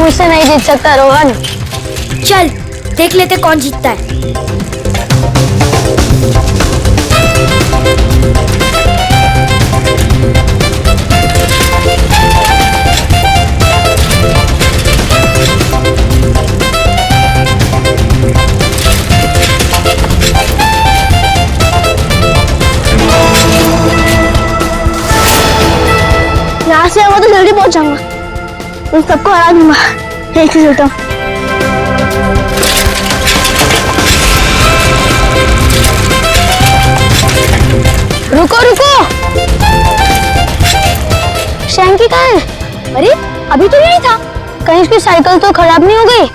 मुझसे नहीं जीत सकता रोहन। चल देख लेते कौन जीतता है। यहाँ से आऊंगा तो जल्दी पहुंच जाऊंगा, उन सबको हरा दूंगा। एक से चलता हूँ। रुको रुको, शैंकी कहाँ है? अरे अभी तो यही था। कहीं उसकी साइकिल तो खराब नहीं हो गई?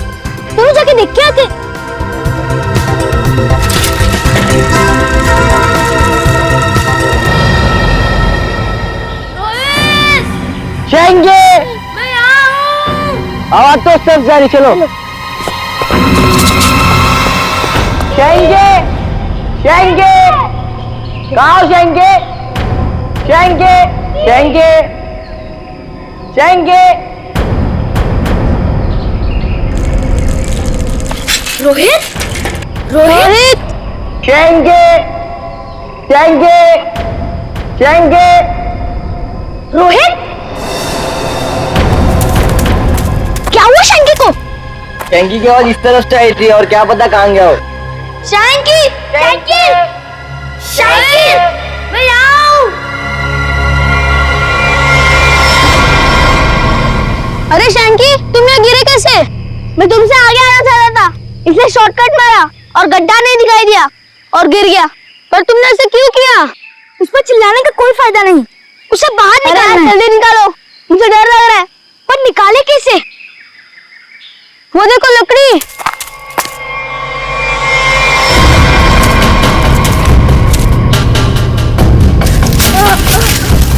तुम जाके देख के आते। शैंकी, मैं यहाँ हूँ। आवाज तो सब जारी, चलो। शैंकी, शैंकी, कहाँ हो शैंकी? शैंकी, शैंकी, शैंकी। रोहित, रोहित, शैंकी, शैंकी, शैंकी। रोहित, क्या हुआ शैंकी को? शैंकी की आवाज इस तरफ से आई थी और क्या पता कहाँ गया हो। शैंकी, शैंकी, शैंकी, मैं यहाँ हूँ। अरे शैंकी, तुम यहाँ गिरे कैसे? मैं तुमसे आगे आना चाह रहा था, इसलिए शॉर्टकट मारा और गड्ढा नहीं दिखाई दिया और गिर गया। पर तुमने ऐसे क्यों किया? उस पर चिल्लाने का कोई फायदा नहीं, उसे बाहर निकालना है। जल्दी निकालो, मुझे डर लग रहा है। पर निकाले कैसे? वो देखो लकड़ी।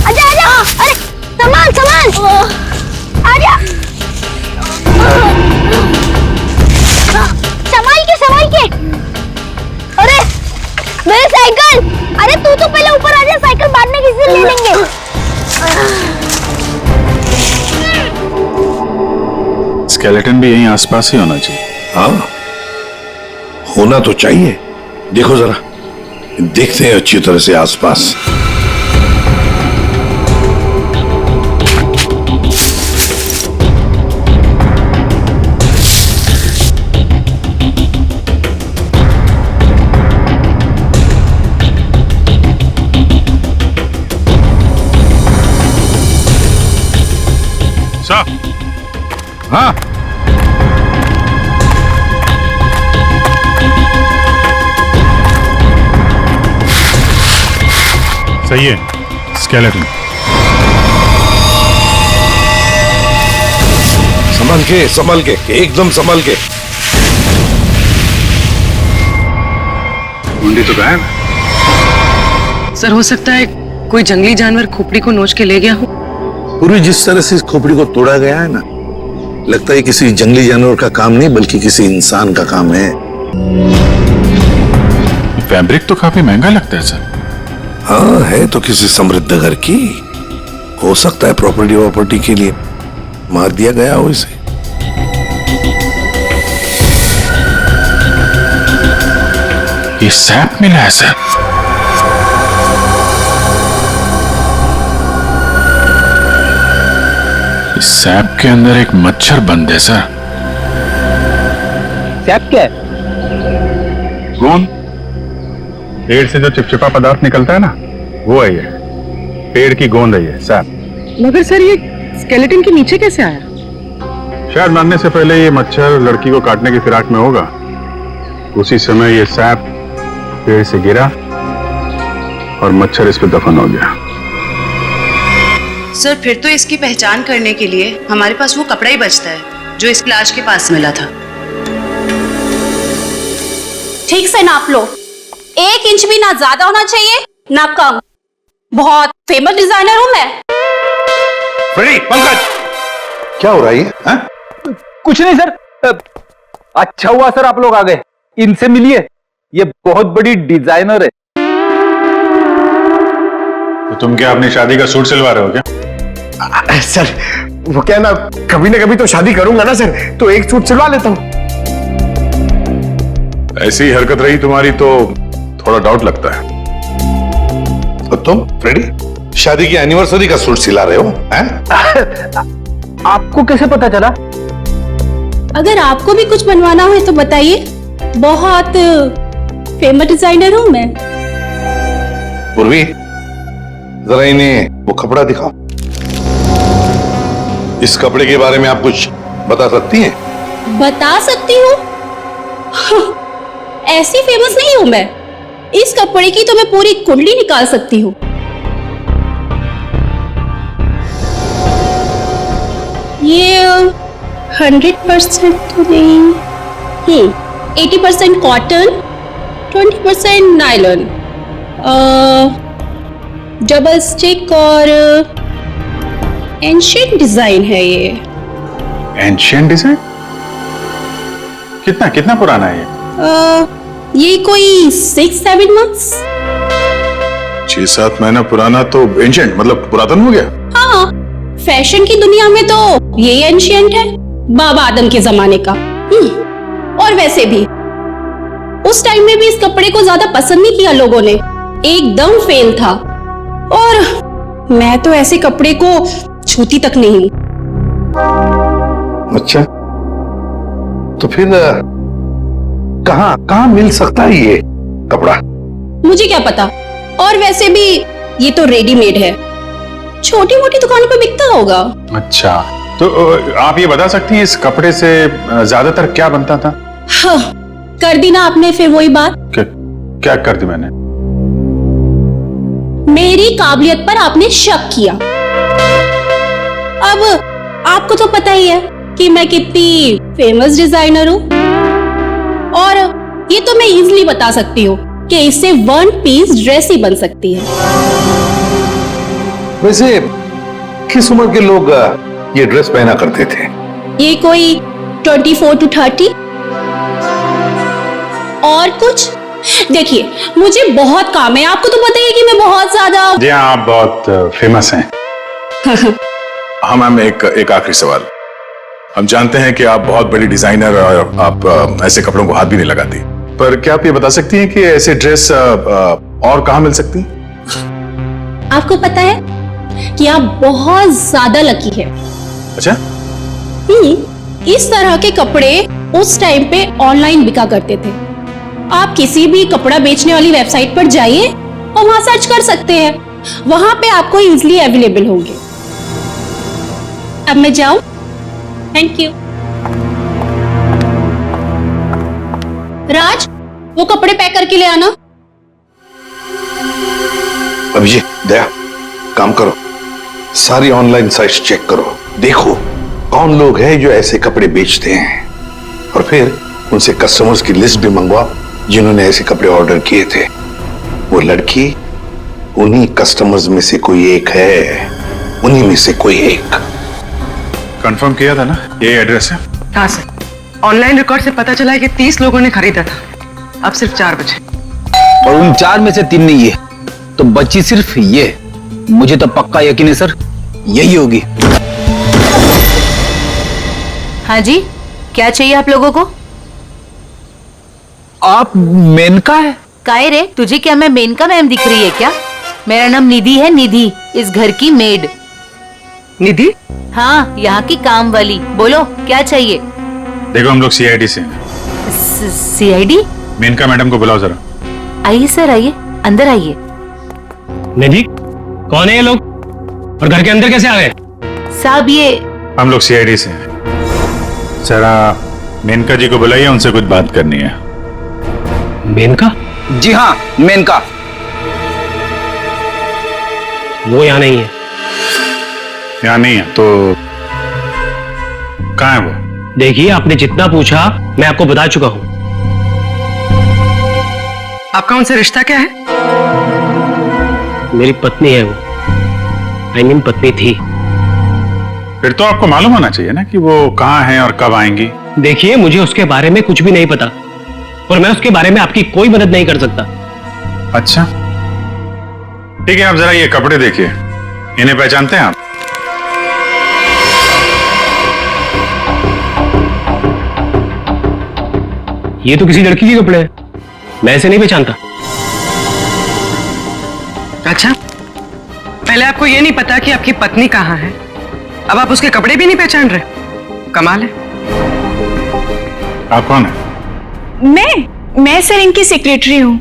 आजा आजा, अरे सामान सामान, आजा। संभाल के। अरे मेरी साइकिल। अरे तू तो पहले ऊपर आजा, साइकिल बाद में किसी से ले लेंगे। स्केलेटन भी यहीं आसपास ही होना चाहिए। हाँ, होना तो चाहिए। देखो जरा, देखते हैं अच्छी तरह से आसपास। साहब, हाँ, सही है। स्केलेटन संभल के, एकदम संभल के। मुंडी तो गायब। सर, हो सकता है कोई जंगली जानवर खोपड़ी को नोच के ले गया हो। पूरी जिस तरह से इस खोपड़ी को तोड़ा गया है ना, लगता है किसी जंगली जानवर का काम नहीं बल्कि किसी इंसान का काम है। फैब्रिक तो काफी महंगा लगता है सर। हाँ, है तो किसी समृद्ध घर की। हो सकता है प्रॉपर्टी के लिए मार दिया गया हो इसे। ये सैप मिला है सर। इस सैप के अंदर एक मच्छर बंद है सर। सैप क्या है? गोंद। पेड़ से जो चिपचिपा पदार्थ निकलता है ना, वो है ये। पेड़ की गोंद है ये सैप। मगर सर, ये स्केलेटन के नीचे कैसे आया? शायद मरने से पहले ये मच्छर लड़की को काटने की फिराक में होगा। उसी समय ये सैप पेड़ से गिरा और मच्छर इस पे दफन हो गया। सर, फिर तो इसकी पहचान करने के लिए हमारे पास वो कपड़ा ही बचता है जो इस लाश के पास मिला था। ठीक से नाप लो, 1 इंच भी ना ज्यादा होना चाहिए ना कम। बहुत फेमस डिजाइनर हूं मैं। पंकज, क्या हो रहा है? हाँ? कुछ नहीं सर। अच्छा हुआ सर आप लोग आ गए, इनसे मिलिए, ये बहुत बड़ी डिजाइनर है। तो तुम क्या अपनी शादी का सूट सिलवा रहे हो क्या? सर वो क्या ना कभी तो शादी करूंगा ना सर, तो एक सूट सिलवा लेता हूँ। ऐसी हरकत रही तुम्हारी तो थोड़ा डाउट लगता है। और तुम फ्रेडी शादी की एनिवर्सरी का सूट सिला रहे हो हैं? आपको कैसे पता चला? अगर आपको भी कुछ बनवाना हो तो बताइए, बहुत फेमस डिजाइनर हूं मैं। पूर्वी जरा इन्हें वो कपड़ा दिखाओ। इस कपड़े के बारे में आप कुछ बता सकती हैं? बता सकती हूँ? ऐसी फेमस नहीं हूं मैं। इस कपड़े की तो मैं पूरी कुंडली निकाल सकती हूँ। ये 100% नहीं, 80% कॉटन, 20% नायलॉन, डबल स्टिक और एंशिएंट डिजाइन है ये। Ancient design? कितना पुराना है ये कोई 6-7 मंथ्स। 6-7 महीना पुराना तो एंशिएंट मतलब पुरातन हो गया। हाँ, फैशन की दुनिया में तो ये एंशिएंट है, बाबा आदम के जमाने का। और वैसे भी उस टाइम में भी इस कपड़े को ज्यादा पसंद नहीं किया लोगों ने, एकदम फेल था। और मैं तो ऐसे कपड़े को छूती तक नहीं हूं। अच्छा, तो फिर कहाँ मिल सकता है ये कपड़ा? मुझे क्या पता, और वैसे भी ये तो रेडीमेड है, छोटी मोटी दुकानों पे बिकता होगा। अच्छा, तो आप ये बता सकती हैं इस कपड़े से ज्यादातर क्या बनता था? हाँ, कर दी ना आपने फिर वही बात। क्या कर दी मैंने? मेरी काबिलियत पर आपने शक किया। अब आपको तो पता ही है कि मैं कितनी फेमस डिजाइनर हूं, और ये तो मैं इजीली बता सकती हूँ कि इससे 1 पीस ड्रेस ही बन सकती है। वैसे किस उम्र के लोग ये ड्रेस पहना करते थे? ये कोई 24 to 30। और कुछ देखिए, मुझे बहुत काम है, आपको तो पता ही है कि मैं बहुत ज्यादा। जी हाँ, आप बहुत फेमस हैं। हाँ मैम, एक आखिरी सवाल। हम जानते हैं कि आप बहुत बड़ी डिजाइनर और आप ऐसे कपड़ों को हाथ भी नहीं लगाती, पर क्या आप ये बता सकती हैं कि ऐसे ड्रेस और कहाँ मिल सकती हैं? आपको पता है कि आप बहुत ज्यादा लकी है। अच्छा, इस तरह के कपड़े उस टाइम पे ऑनलाइन बिका करते थे। आप किसी भी कपड़ा बेचने वाली वेबसाइट पर जाइए और वहां सर्च कर सकते हैं, वहां पे आपको इजीली अवेलेबल होंगे। अब मैं जाऊं? Thank you. राज, वो कपड़े पैक करके ले आना। अभिजीत, दया, काम करो, सारी ऑनलाइन साइट्स चेक करो, देखो कौन लोग हैं जो ऐसे कपड़े बेचते हैं, और फिर उनसे कस्टमर्स की लिस्ट भी मंगवाओ जिन्होंने ऐसे कपड़े ऑर्डर किए थे। वो लड़की उन्हीं कस्टमर्स में से कोई एक है, उन्हीं में से कोई एक। कंफर्म किया था ना ये एड्रेस है? हाँ सर, ऑनलाइन रिकॉर्ड से पता चला है कि 30 लोगों ने खरीदा था। अब सिर्फ 4 बचे, और उन 4 में से 3 नहीं है, तो बची सिर्फ ये। मुझे तो पक्का यकीन है सर, यही होगी। हाँ जी, क्या चाहिए आप लोगों को? आप मेनका है? काहे रे, तुझे क्या मैं मेनका मैम दिख रही है क्या? मेरा नाम निधि है, निधि, इस घर की मेड। निधि? हाँ, यहाँ की काम वाली। बोलो क्या चाहिए? देखो, हम लोग सीआईडी से हैं। सीआईडी? मेनका मैडम को बुलाओ जरा। आइए सर, आइए, अंदर आइए। निधि, कौन है ये लोग और घर के अंदर कैसे आ गए? साहब ये हम लोग सीआईडी से हैं। जरा मेनका जी को बुलाइए, उनसे कुछ बात करनी है। मेनका? जी हाँ, मेनका। वो यहाँ नहीं है। यहाँ नहीं है तो कहाँ है वो? देखिए, आपने जितना पूछा मैं आपको बता चुका हूँ। आपका उनसे रिश्ता क्या है? मेरी पत्नी है वो, आई मीन पत्नी थी। फिर तो आपको मालूम होना चाहिए ना कि वो कहाँ हैं और कब आएंगी। देखिए, मुझे उसके बारे में कुछ भी नहीं पता, और मैं उसके बारे में आपकी कोई मदद नहीं कर सकता। अच्छा ठीक है, आप जरा ये कपड़े देखिए, इन्हें पहचानते हैं आप? ये तो किसी लड़की के कपड़े हैं, मैं ऐसे नहीं पहचानता। अच्छा, पहले आपको ये नहीं पता कि आपकी पत्नी कहाँ है, अब आप उसके कपड़े भी नहीं पहचान रहे? कमाल है। आप कौन है? मैं सर इनकी सेक्रेटरी हूँ।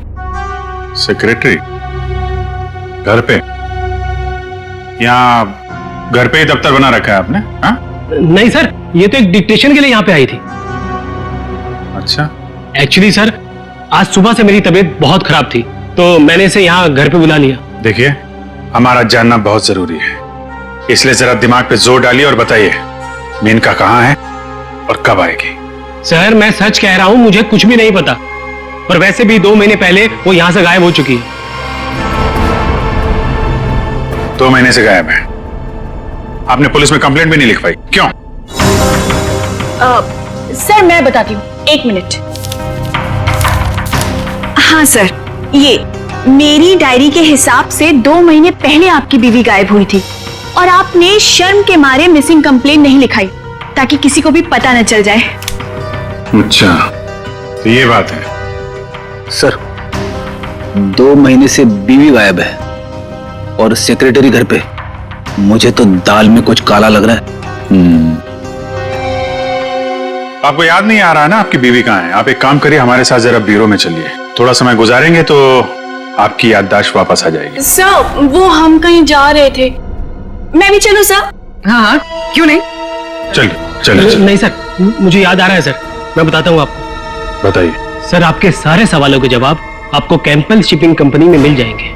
सेक्रेटरी? घर पे? यहाँ घर पे ही दफ्तर बना रखा है आपने? हाँ? नहीं सर, ये तो एक डिक्टेशन के लिए यहाँ पे आई थी। अच्छा। एक्चुअली सर, आज सुबह से मेरी तबीयत बहुत खराब थी, तो मैंने इसे यहाँ घर पे बुला लिया। देखिए, हमारा जानना बहुत जरूरी है, इसलिए जरा दिमाग पे जोर डालिए और बताइए मेनका कहाँ है और कब आएगी? सर, मैं सच कह रहा हूँ, मुझे कुछ भी नहीं पता, पर वैसे भी 2 महीने पहले वो यहाँ से गायब हो चुकी है। 2 महीने से गायब है? आपने पुलिस में कंप्लेंट भी नहीं लिखवाई, क्यों? सर मैं बताती हूँ, 1 मिनट। हाँ सर, ये मेरी डायरी के हिसाब से 2 महीने पहले आपकी बीवी गायब हुई थी और आपने शर्म के मारे मिसिंग कंप्लेंट नहीं लिखाई ताकि किसी को भी पता न चल जाए। अच्छा, तो ये बात है। सर, 2 महीने से बीवी गायब है और सेक्रेटरी घर पे। मुझे तो दाल में कुछ काला लग रहा है। आपको याद नहीं आ रहा है ना आपकी बीवी कहाँ है? आप एक काम करिए, हमारे साथ जरा ब्यूरो में चलिए, थोड़ा समय गुजारेंगे तो आपकी याददाश्त वापस आ जाएगी। सर, वो हम कहीं जा रहे थे, मैं भी चलूं सर? हाँ, क्यों नहीं? चलिए। नहीं सर, मुझे याद आ रहा है सर, मैं बताता हूँ आपको। बताइए। सर, आपके सारे सवालों के जवाब आपको कैंपबेल शिपिंग कंपनी में मिल जाएंगे।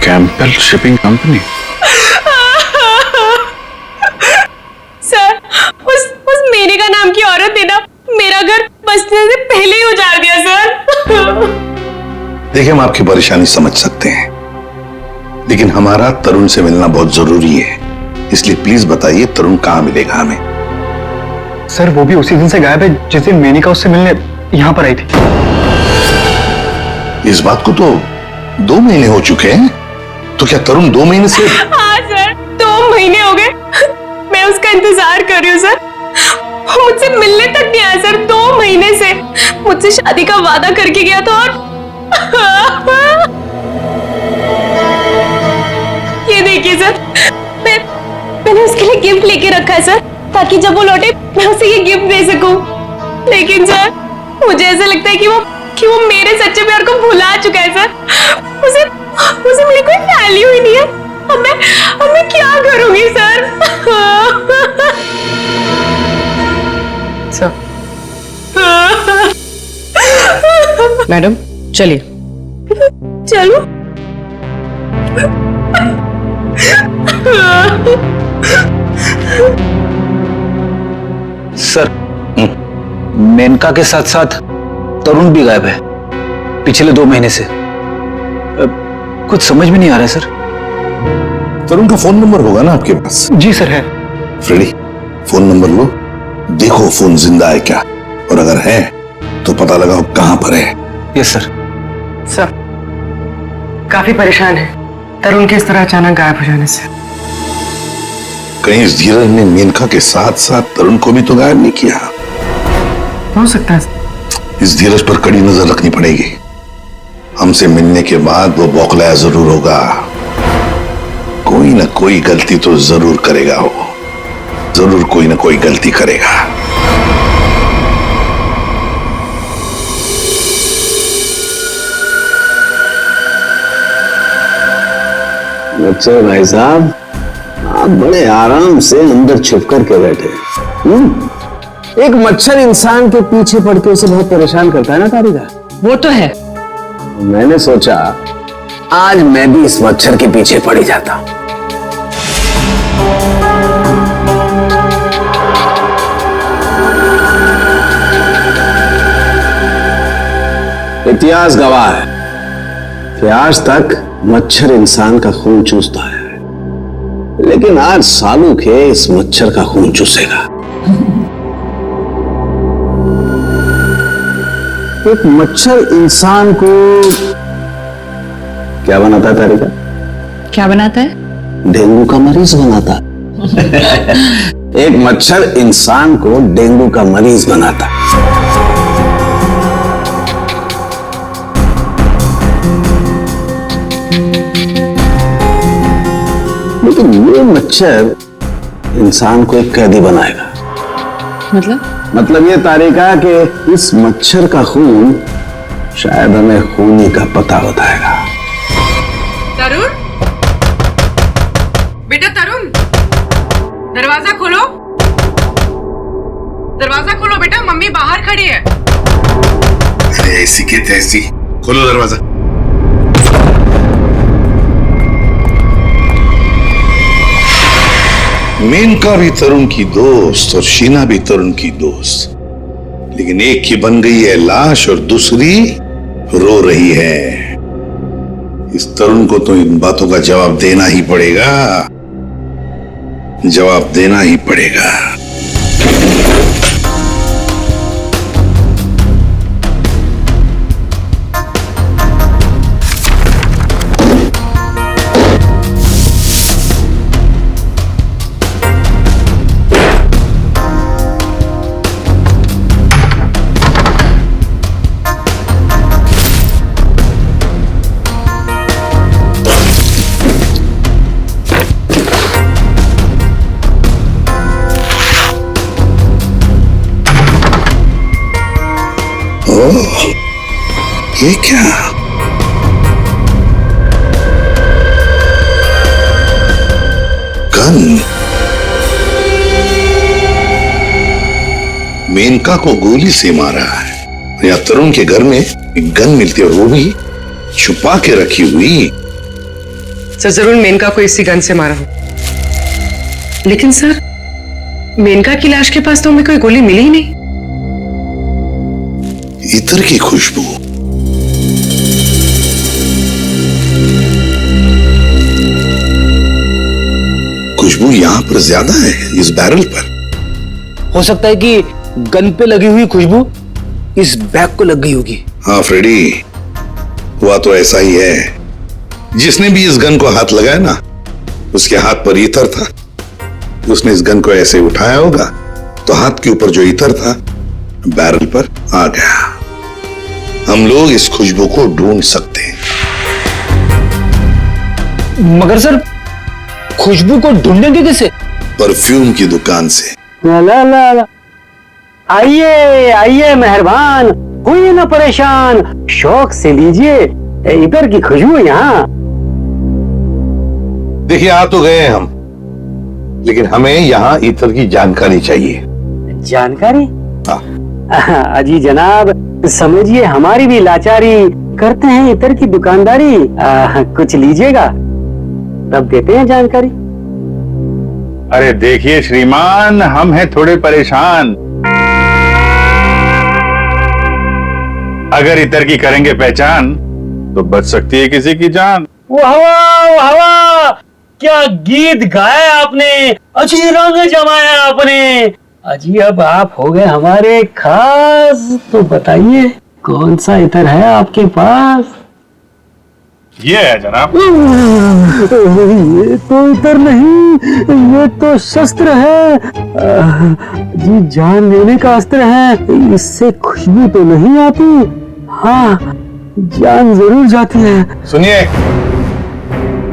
Campbell shipping company? सर, उस मेरे का नाम की औरत ने ना मेरा घर बसने से पहले ही उजाड़ दिया सर। देखिए, हम आपकी परेशानी समझ सकते हैं, लेकिन हमारा तरुण से मिलना बहुत जरूरी है, इसलिए प्लीज बताइए तरुण कहाँ मिलेगा हमें? सर, वो भी उसी दिन से गायब है जिस दिन मेनिका उससे मिलने यहाँ पर आई थी। इस बात को तो 2 महीने हो चुके हैं, तो क्या तरुण 2 महीने से? हाँ सर, 2 महीने हो गए, मैं उसका इंतजार कर रही हूँ सर। वो मुझसे मिलने तक नहीं आया सर, 2 महीने से। मुझसे शादी का वादा करके गया था और ये देखिए सर, मैंने उसके लिए गिफ्ट लेके रखा है सर, ताकि जब वो लौटे मैं उसे ये गिफ्ट दे सकूं। लेकिन सर, मुझे ऐसा लगता है कि वो मेरे सच्चे प्यार को भुला चुका है सर। उसे मेरी कोई वैल्यू ही नहीं है। अब मैं क्या करूंगी सर? सर, मैडम चलिए। चलो। सर, मेनका के साथ साथ तरुण भी गायब है पिछले 2 महीने से। कुछ समझ में नहीं आ रहा है सर। तरुण का फोन नंबर होगा ना आपके पास? जी सर, है। फ्रेडी, फोन नंबर लो, देखो फोन जिंदा है क्या, और अगर है तो पता लगाओ कहां पर है। Yes sir. सर, काफी परेशान है तरुण के इस तरह अचानक गायब हो जाने से। कहीं इस धीरज ने मेनका के साथ साथ तरुण को भी तो गायब नहीं किया? हो सकता है। इस धीरज पर कड़ी नजर रखनी पड़ेगी। हमसे मिलने के बाद वो बौखलाया जरूर होगा, कोई ना कोई गलती तो जरूर करेगा, वो जरूर कोई ना कोई गलती करेगा। अच्छा भाई साहब, आप बड़े आराम से अंदर छुप करके बैठे। एक मच्छर इंसान के पीछे पड़ के उसे बहुत परेशान करता है ना तारिका? वो तो है। मैंने सोचा आज मैं भी इस मच्छर के पीछे पड़ ही जाता हूं। इतिहास गवाह है कि आज तक मच्छर इंसान का खून चूसता है, लेकिन आज सालू के इस मच्छर का खून चूसेगा। एक मच्छर इंसान को क्या बनाता है तारिका? क्या बनाता है? डेंगू का मरीज बनाता है। एक मच्छर इंसान को डेंगू का मरीज बनाता है। लेकिन ये मच्छर इंसान को एक कैदी बनाएगा। मतलब ये तारिका कि इस मच्छर का खून शायद हमें खूनी का पता बताएगा। तरुण, बेटा तरुण, दरवाजा खोलो, दरवाजा खोलो बेटा, मम्मी बाहर खड़ी है। अरे ऐसी के तैसी, खोलो दरवाजा। मेनका भी तरुण की दोस्त और शीना भी तरुण की दोस्त, लेकिन एक की बन गई है लाश और दूसरी रो रही है। इस तरुण को तो इन बातों का जवाब देना ही पड़ेगा, जवाब देना ही पड़ेगा। ये क्या? गन। मेनका को गोली से मारा है। या तरुण के घर में एक गन मिलती है और वो भी छुपा के रखी हुई। सर जरूर मेनका को इसी गन से मारा हो, लेकिन सर मेनका की लाश के पास तो हमें कोई गोली मिली ही नहीं। इत्र की खुशबू। खुशबू यहां पर ज्यादा है इस बैरल पर। हो सकता है कि गन पे लगी हुई खुशबू इस बैग को लग गई होगी। हाँ फ्रेडी, हुआ तो ऐसा ही है। जिसने भी इस गन को हाथ लगाया ना, उसके हाथ पर इत्र था। उसने इस गन को ऐसे उठाया होगा तो हाथ के ऊपर जो इत्र था बैरल पर आ गया। हम लोग इस खुशबू को ढूंढ सकते हैं। मगर सर खुशबू को ढूंढेंगे कैसे? परफ्यूम की दुकान से। ला ला ला। आइए आइए मेहरबान, हुई ना परेशान, शौक से लीजिए इधर की खुशबू यहाँ। देखिए आ तो गए हम, लेकिन हमें यहाँ इत्र की जानकारी चाहिए। जानकारी? हाँ। अजी जनाब, समझिए हमारी भी लाचारी, करते हैं इत्र की दुकानदारी। कुछ लीजिएगा तब देते हैं जानकारी। अरे देखिए श्रीमान, हम हैं थोड़े परेशान। अगर इतर की करेंगे पहचान तो बच सकती है किसी की जान। वाह वाह वाह, क्या गीत गाया आपने, अच्छी रंग जमाया आपने। अजी अब आप हो गए हमारे खास, तो बताइए कौन सा इत्र है आपके पास? ये है जनाब। ये तो इत्र नहीं, ये तो शस्त्र है। जी जान लेने का अस्त्र है। इससे खुशबू तो नहीं आती, हाँ जान जरूर जाती है। सुनिए,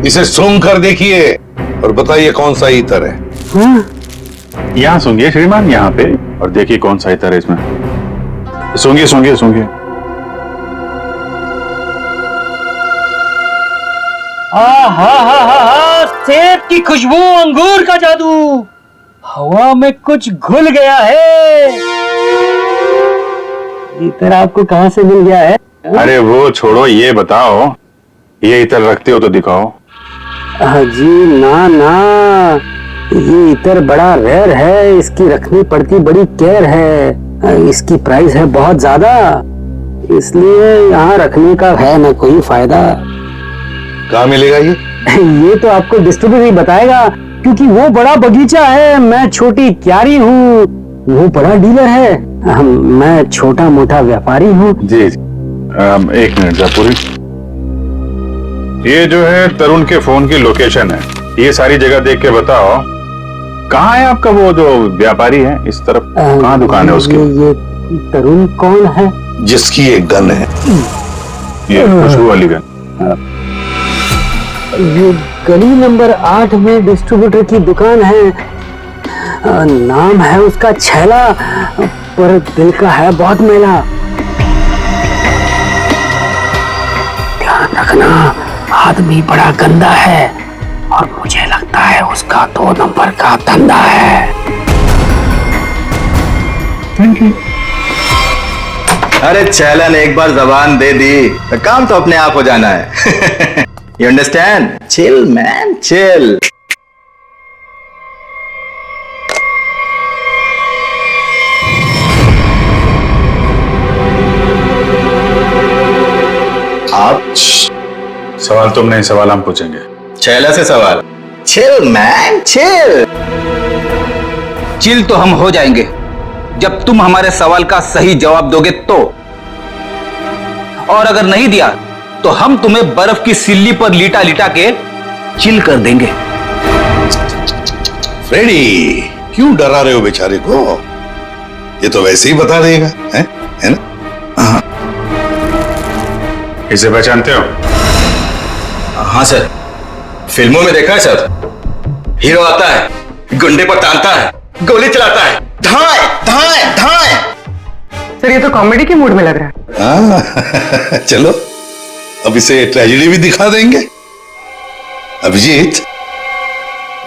इसे सूंघ कर देखिए और बताइए कौन सा इत्र है। हाँ? यहाँ सूंघिए श्रीमान, यहाँ पे, और देखिए कौन सा इत्र है इसमें। सूंघिए सूंघिए सूंघिए। सेब की खुशबू, अंगूर का जादू, हवा में कुछ घुल गया है। इत्र आपको कहाँ से मिल गया है? अरे वो छोड़ो, ये बताओ ये इत्र रखते हो तो दिखाओ। जी ना ना, ये इत्र बड़ा रेयर है, इसकी रखनी पड़ती बड़ी केयर है। इसकी प्राइस है बहुत ज्यादा, इसलिए यहाँ रखने का है ना कोई फायदा। कहाँ मिलेगा ये? ये तो आपको डिस्ट्रीब्यूटर ही बताएगा, क्योंकि वो बड़ा बगीचा है, मैं छोटी क्यारी हूँ, वो बड़ा डीलर है, मैं छोटा मोटा व्यापारी हूँ। जी एक मिनट जापुरी, ये जो है तरुण के फोन की लोकेशन है, ये सारी जगह देख के बताओ कहाँ है आपका वो जो व्यापारी है इस तरफ, कहाँ दुकान है उसकी? ये तरुण कौन है? जिसकी एक गन है। ये खुशबू वाली गन। ये गली नंबर 8 में डिस्ट्रीब्यूटर की दुकान है। नाम है उसका छैला, पर दिल का है बहुत मैला। ध्यान रखना, आदमी बड़ा गंदा है और मुझे लगता है उसका 2 नंबर का धंधा है। Thank you. अरे छैला ने एक बार जबान दे दी तो काम तो अपने आप हो जाना है। You understand? Chill man, chill. आप सवाल तुम नहीं, सवाल हम पूछेंगे। छैला से सवाल। Chill man, chill. चिल तो हम हो जाएंगे जब तुम हमारे सवाल का सही जवाब दोगे तो, और अगर नहीं दिया तो हम तुम्हें बर्फ की सिल्ली पर लिटा लिटा के चिल कर देंगे। फ्रेडी, क्यों डरा रहे हो बेचारे को? ये तो वैसे ही बता देगा, है ना? हाँ। इसे पहचानते हो? हाँ सर, फिल्मों में देखा है सर। हीरो आता है, गुंडे पर तानता है, गोली चलाता है, धाए धाए धाए। सर ये तो कॉमेडी के मूड में लग रहा हाँ, चलो अब इसे ट्रेजेडी भी दिखा देंगे। अभिजीत,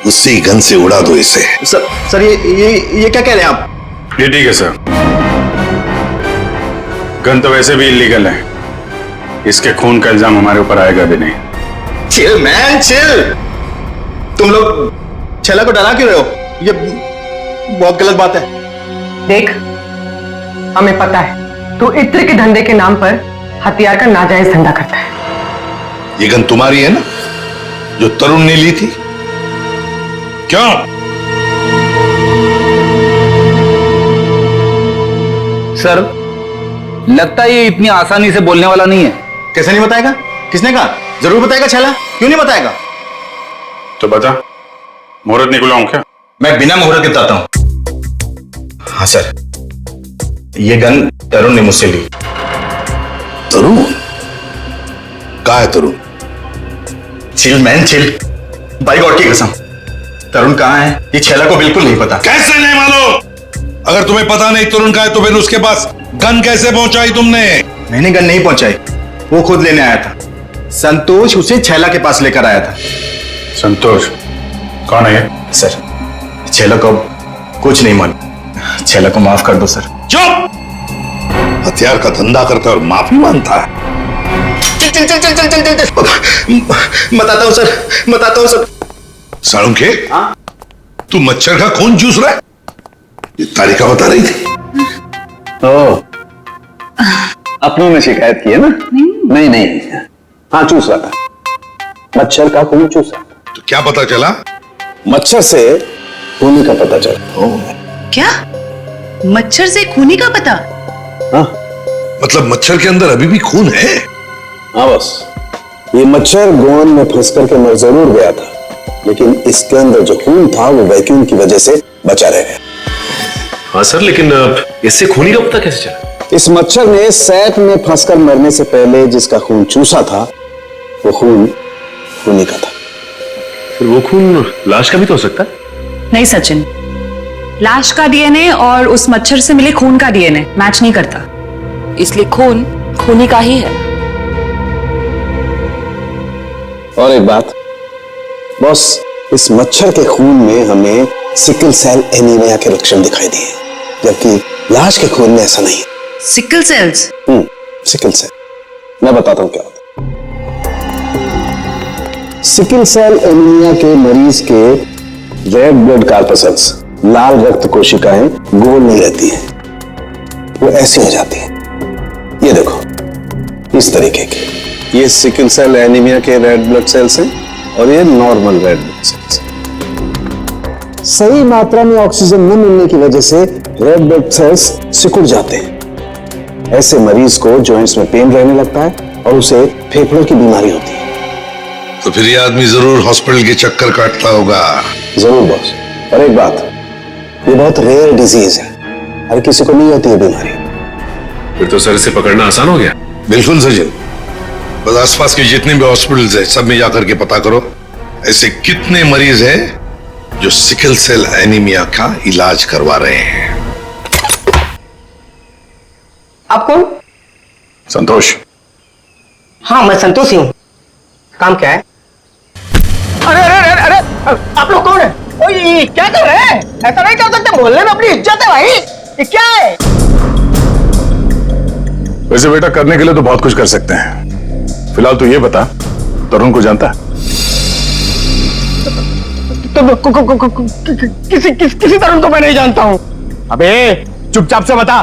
उसी गन से उड़ा दो इसे। सर ये क्या कह रहे हैं आप? ये ठीक है सर, गन तो वैसे भी इलीगल है, इसके खून का इल्जाम हमारे ऊपर आएगा भी नहीं। Chill man, chill. तुम लोग छैला को डरा क्यों रहे हो? ये बहुत गलत बात है। देख, हमें पता है तू इत्र के धंधे के नाम पर हथियार का नाजायज धंधा करता है। ये गन तुम्हारी है ना, जो तरुण ने ली थी? क्यों? सर, लगता है ये इतनी आसानी से बोलने वाला नहीं है। कैसे नहीं बताएगा? किसने कहा? जरूर बताएगा छैला, क्यों नहीं बताएगा? तो बता, मुहूर्त निकलवाऊं क्या? मैं बिना मुहूर्त के बताता हूं। हाँ सर, ये गन तरुण ने मुझसे ली। तरुण? कहाँ है Tarun? Chill man, chill. By God की कसम, तरुण कहाँ है ये छैला को बिल्कुल नहीं पता। कैसे नहीं मालूम? अगर तुम्हें पता नहीं तरुण कहाँ है तो फिर उसके पास गन कैसे पहुंचाई तुमने? मैंने गन नहीं पहुंचाई, वो खुद लेने आया था। संतोष उसे छैला के पास लेकर आया था। संतोष कौन है? सर, छैला को कुछ नहीं मालूम। छैला को माफ कर दो सर। चुप! हथियार का धंधा करता और माफी मांगता है। चल चल चल चल चल चल चल चल। बताता हूँ सर, बताता हूँ सर। साळुंखे, तू मच्छर का खून चूस रहा है? ये तारिका बता रही थी। अपनों में शिकायत की है ना? नहीं, हाँ चूस रहा था, मच्छर का खून चूसा। तो क्या पता चला? मच्छर से खूनी का पता चला। क्या? मच्छर से खूनी का पता? हाँ, मतलब मच्छर के अंदर अभी भी खून है? हाँ बस, ये मच्छर गोंद में फंस करके मर जरूर गया था, लेकिन इसके अंदर जो खून था वो वैक्यूम की वजह से बचा रह गया। हाँ सर, लेकिन इससे खूनी का पता कैसे चला? इस मच्छर ने सैप में फंसकर मरने से पहले जिसका खून चूसा था वो खून खूनी का था। फिर वो खून लाश का भी तो हो सकता है? नहीं सचिन, लाश का डीएनए और उस मच्छर से मिले खून का डीएनए मैच नहीं करता, इसलिए खून खूनी का ही है। और एक बात बॉस, इस मच्छर के खून में हमें सिकल सेल एनीमिया के लक्षण दिखाई दिए, जबकि लाश के खून में ऐसा नहीं। Sickle sales? सिकल सेल, मैं बताता हूं क्या होता है। सिकल सेल एनीमिया के मरीज के रेड ब्लड कार्पसल्स, लाल रक्त कोशिकाएं गोल नहीं रहती हैं, वो ऐसी हो जाती हैं। ये देखो, इस तरीके के। ये सिकल सेल एनीमिया के रेड ब्लड सेल्स हैं और ये नॉर्मल रेड ब्लड सेल्स हैं। सही मात्रा में ऑक्सीजन न मिलने की वजह से रेड ब्लड सेल्स सिकुड़ जाते हैं। ऐसे मरीज को जॉइंट्स में पेन रहने लगता है और उसे फेफड़ों की बीमारी होती है। तो फिर ये आदमी जरूर हॉस्पिटल के चक्कर काटता होगा। जरूर बॉस। और एक बात, ये बहुत रेयर डिजीज है, हर किसी को नहीं होती है बीमारी। फिर तो सर इसे पकड़ना आसान हो गया। बिल्कुल सचिन, बस आसपास के जितने भी हॉस्पिटल्स है सब में जाकर के पता करो ऐसे कितने मरीज हैं जो सिकल सेल एनीमिया का इलाज करवा रहे हैं। आप कौन? संतोष। हाँ मैं संतोष ही हूँ। काम क्या है? अरे अरे अरे अरे आप लोग कौन है? ओए ये क्या कर रहे हैं? ऐसा नहीं कर सकते, मोहल्ले में अपनी इज्जत है भाई। ये क्या है? वैसे बेटा करने के लिए तो बहुत कुछ कर सकते हैं। फिलहाल तो ये बता, तरुण को जानता है? किसी तरुण को मैं नहीं जानता हूँ। अबे चुपचाप से बता,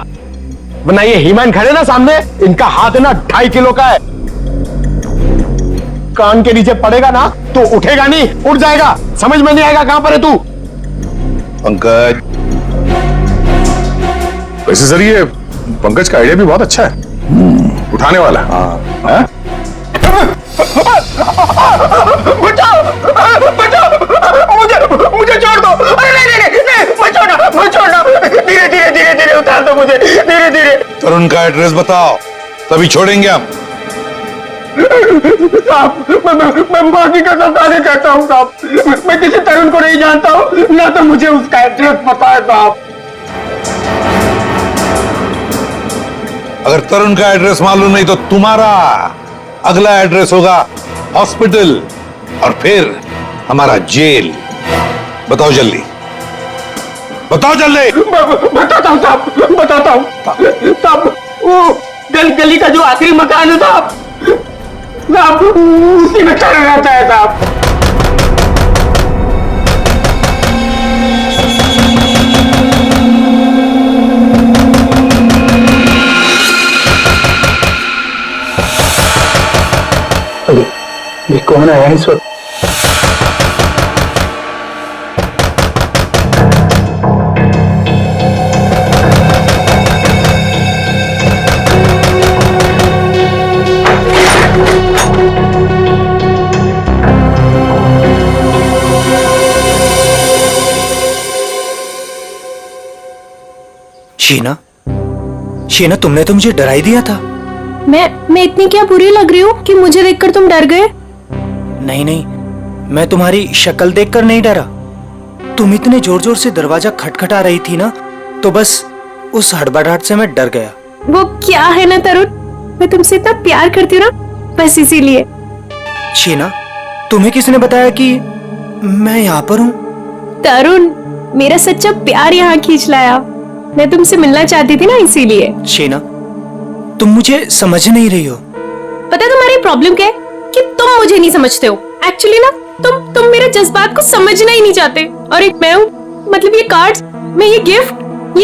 वरना ये हीमैन खड़े ना सामने, इनका हाथ है ना 2.5 किलो का है। कान के नीचे पड़ेगा ना तो उठेगा नहीं, उठ जाएगा। समझ में नहीं आएगा कहां पर है तू। पंकज। वैसे सर ये पंकज का आइडिया भी बहुत अच्छा है, उठाने वाला। हाँ। बचाओ बचाओ, मुझे छोड़ दो। अरे नहीं मत छोड़ना। धीरे धीरे धीरे धीरे उतार दो मुझे, धीरे धीरे। तरुण का एड्रेस बताओ तभी छोड़ेंगे हम। साहब मैं माफी का सौदा कहता हूँ साहब, मैं किसी तरुण को नहीं जानता हूँ, ना तो मुझे उसका एड्रेस पता है साहब। अगर तरुण का एड्रेस मालूम नहीं तो तुम्हारा अगला एड्रेस होगा हॉस्पिटल और फिर हमारा जेल। बताओ जल्दी, बताओ जल्दी। बताता हूँ साहब, बताता हूँ साहब। वो गली का जो आखिरी मकान है साहब, उसी में खड़ा रहता है साहब। ये कौन है इस वक्त? शीना तुमने तो मुझे डरा ही दिया था। मैं इतनी क्या बुरी लग रही हूँ कि मुझे देखकर तुम डर गए? नहीं, मैं तुम्हारी शक्ल देखकर नहीं डरा। तुम इतने जोर जोर से दरवाजा खटखटा रही थी ना, तो बस उस हड़बड़ाहट से मैं डर गया। वो क्या है ना तरुण, मैं तुमसे इतना प्यार करती हूँ ना, बस इसीलिए। शीना तुम्हें किसने बताया कि मैं यहाँ पर हूँ? तरुण मेरा सच्चा प्यार यहाँ खींच लाया। मैं तुमसे मिलना चाहती थी ना, इसीलिए। शीना तुम मुझे समझ नहीं रही हो। पता है तुम्हारी प्रॉब्लम क्या है? कि तुम मुझे नहीं समझते हो। एक्चुअली ना तुम मेरे जज्बात को समझना ही नहीं चाहते। और एक मैं हूँ, मतलब ये कार्ड्स, मैं ये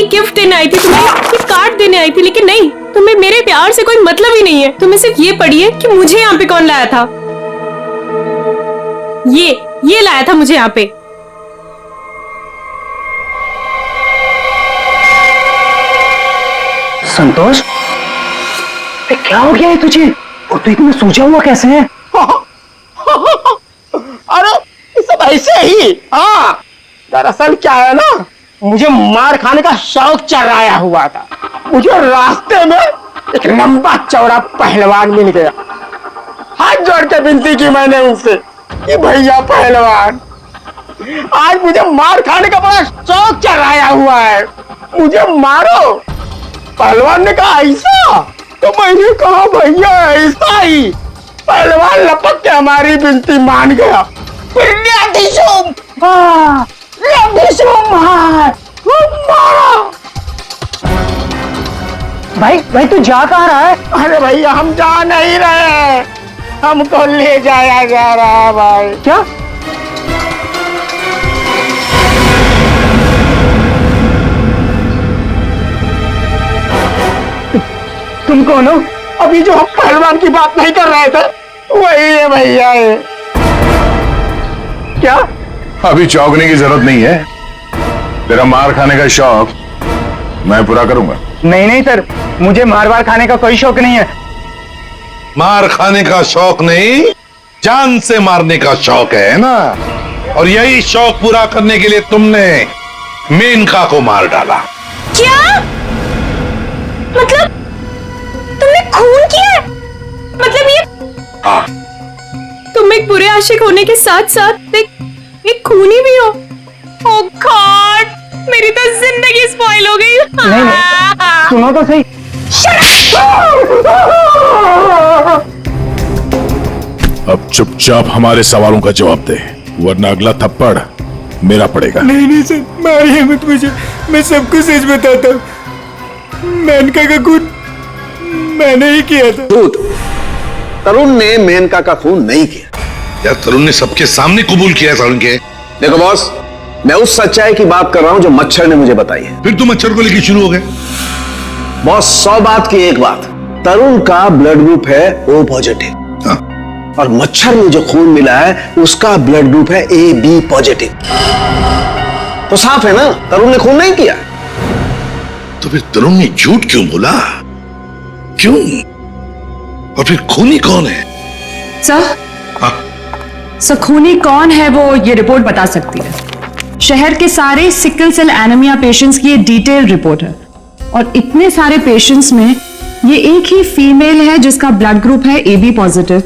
गिफ्ट देने आई थी तुम्हें, ये कार्ड देने आई थी, लेकिन नहीं, तुम्हें मेरे प्यार से कोई मतलब ही नहीं है। तुम्हें सिर्फ ये पड़ी है कि मुझे यहाँ पे कौन लाया था। ये लाया था मुझे यहाँ पे। संतोष क्या हो गया है तुझे? और तू इतना सूझा हुआ कैसे है? अरे ये सब ऐसे ही। हाँ दरअसल क्या है ना, मुझे मार खाने का शौक चढ़ाया हुआ था। मुझे रास्ते में एक लंबा चौड़ा पहलवान मिल गया। हाथ जोड़ के विनती की मैंने उनसे कि भैया पहलवान, आज मुझे मार खाने का बड़ा शौक चढ़ाया हुआ है, मुझे मारो। पहलवान ने कहा ऐसा? तो मैंने कहा भैया ऐसा ही। पहलवान लपक के हमारी विनती मान गया। भाई तू जा कहाँ रहा है? अरे भैया हम जा नहीं रहे, हमको ले जाया जा रहा है भाई। क्या? तुम कौन हो? अभी जो हम पहलवान की बात नहीं कर रहे थे वही है भैया। ये क्या? अभी चौंकने की जरूरत नहीं है, तेरा मार खाने का शौक मैं पूरा करूंगा। नहीं सर, मुझे मार खाने का कोई शौक नहीं है। मार खाने का शौक नहीं, जान से मारने का शौक है ना? और यही शौक पूरा करने के लिए तुमने मेनका को मार डाला। क्या? मतलब तुमने खून किया है? मतलब हाँ, तुम एक बुरे आशिक होने के साथ साथ एक खूनी भी हो। ओह गॉड, मेरी तो जिंदगी स्पॉइल हो गई। नहीं, सुनो तो सही। अब चुपचाप हमारे सवालों का जवाब दे, वरना अगला थप्पड़ मेरा पड़ेगा। नहीं सर, मारिए मत मुझे, मैं सबको सच बताता हूँ। मेनका का खून मैंने ही किया था। तरुण ने मेनका का खून नहीं किया। यार तरुण ने सबके सामने कबूल किया तरुण के। देखो बॉस, मैं उस सच्चाई की बात कर रहा हूं जो मच्छर ने मुझे बताई है। फिर तुम मच्छर को लेकर शुरू हो गए। बॉस 100 बात की एक बात, तरुण का ब्लड ग्रुप है O पॉजिटिव। और मच्छर में जो खून मिला है उसका ब्लड ग्रुप है AB पॉजिटिव। तो साफ है ना, तरुण ने खून नहीं किया। तो फिर तरुण ने झूठ क्यों बोला? क्यों? और फिर खूनी कौन है? सर खूनी कौन है वो ये रिपोर्ट बता सकती है। शहर के सारे सिकल सेल एनीमिया पेशेंट्स की ये डिटेल रिपोर्ट है, और इतने सारे पेशेंट्स में ये एक ही फीमेल है जिसका ब्लड ग्रुप है AB पॉजिटिव,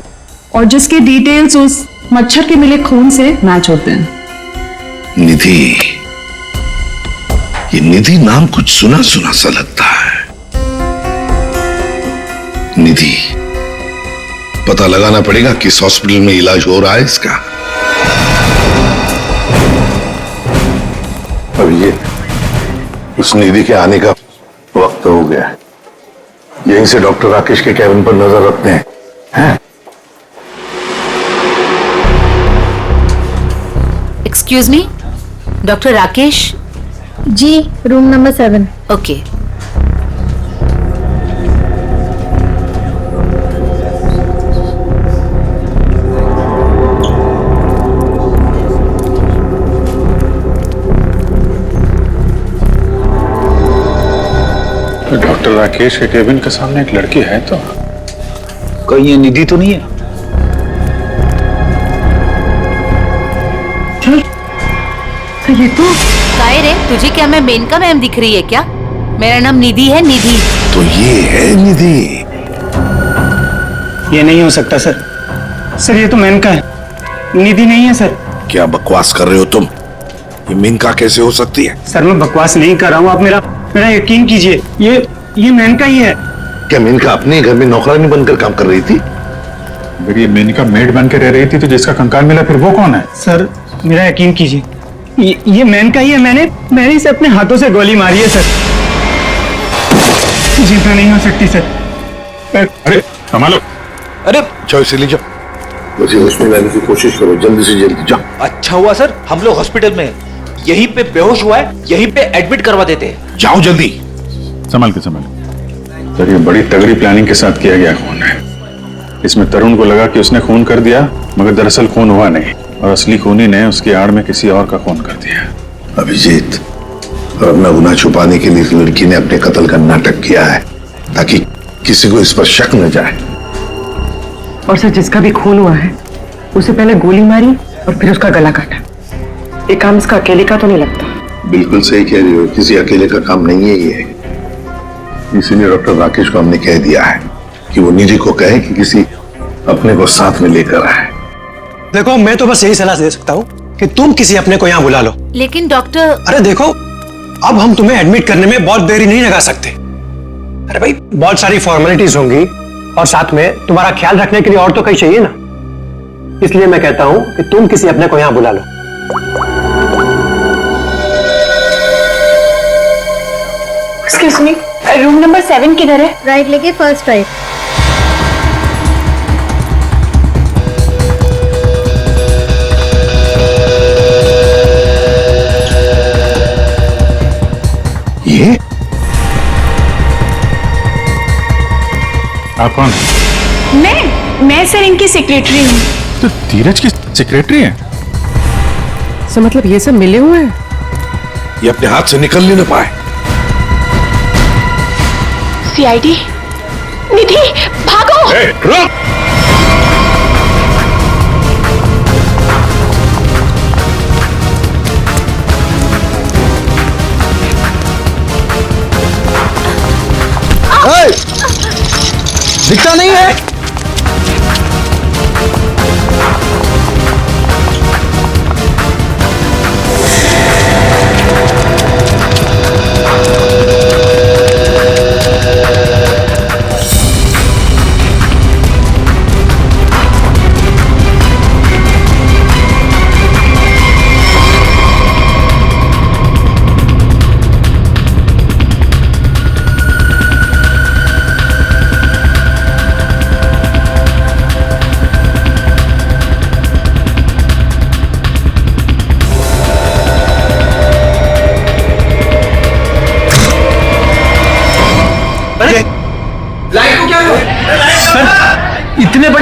और जिसके डिटेल्स उस मच्छर के मिले खून से मैच होते हैं। निधि, ये निधि नाम कुछ सुना सुना सा लगता है। निधि, पता लगाना पड़ेगा किस हॉस्पिटल में इलाज हो रहा है इसका। अब ये उस निधि के आने का वक्त हो गया है। यहीं से डॉक्टर राकेश के कैबिन पर नजर रखते हैं, हैं? Excuse me, doctor Rakesh ji, room number 7। Okay. Doctor Rakesh के केबिन के सामने एक लड़की है, तो कहीं ये निधि तो नहीं है? ये तो काय रे, तुझे क्या मैं मेनका मैम दिख रही है क्या? मेरा नाम निधि है, निधि। तो ये है निधि। ये नहीं हो सकता सर। सर ये तो मेनका है, निधि नहीं है सर। क्या बकवास कर रहे हो तुम? ये मेनका कैसे हो सकती है? सर मैं बकवास नहीं कर रहा हूँ, आप मेरा यकीन कीजिए। ये मेनका ही है। क्या मेनका अपने घर में नौकरानी बनकर काम कर रही थी? अगर ये मेनका मेड बन के रह रही थी तो जिसका कंकाल मिला फिर वो कौन है? सर मेरा यकीन कीजिए, ये मेनका ही है। मैंने इसे अपने हाथों से गोली मारी है सर। जीतना नहीं हो सकती सर। अरे संभालो। अरे जाओ इसे ले जाओ, मुझे उसमें लाने की कोशिश करो, जल्दी से जल्दी जाओ। अच्छा हुआ सर हम लोग हॉस्पिटल में हैं। यहीं पे बेहोश हुआ है, यहीं पे एडमिट करवा देते हैं। जाओ जल्दी। संभाल के संभाल। सर ये बड़ी तगड़ी प्लानिंग के साथ किया गया खून है। इसमें तरुण को लगा कि उसने खून कर दिया, मगर दरअसल खून हुआ नहीं, और असली खूनी ने उसकी आड़ में किसी और का खून कर दिया। अभिजीत, और अपना गुनाह छुपाने के लिए इस लड़की ने अपने कत्ल का नाटक किया है, ताकि किसी को इस पर शक न जाए। और सर जिसका भी खून हुआ है उसे पहले गोली मारी और फिर उसका गला काटा। ये काम इसका अकेले का तो नहीं लगता। बिल्कुल सही कह रही हो, किसी अकेले का काम नहीं है ये। इसीलिए डॉक्टर राकेश को हमने कह दिया है कि वो निधि को कहे कि किसी अपने को साथ में लेकर आए। देखो मैं तो बस यही सलाह दे सकता हूँ कि तुम किसी अपने को यहाँ बुला लो। लेकिन डॉक्टर, अरे देखो, अब हम तुम्हें एडमिट करने में बहुत देरी नहीं लगा सकते। अरे भाई बहुत सारी फॉर्मेलिटीज होंगी, और साथ में तुम्हारा ख्याल रखने के लिए और तो कहीं चाहिए ना। इसलिए मैं कहता हूँ कि तुम किसी अपने को यहाँ बुला लो। एक्सक्यूज मी, रूम नंबर 7 किधर है? राइट लेके फर्स्ट राइट। ये आप कौन? मैं सर इनकी सेक्रेटरी हूँ। तो धीरज की सेक्रेटरी है? सर मतलब ये सब मिले हुए हैं? ये अपने हाथ से निकल नहीं पाए। CID, निधि भागो। रुक! दिखता नहीं है?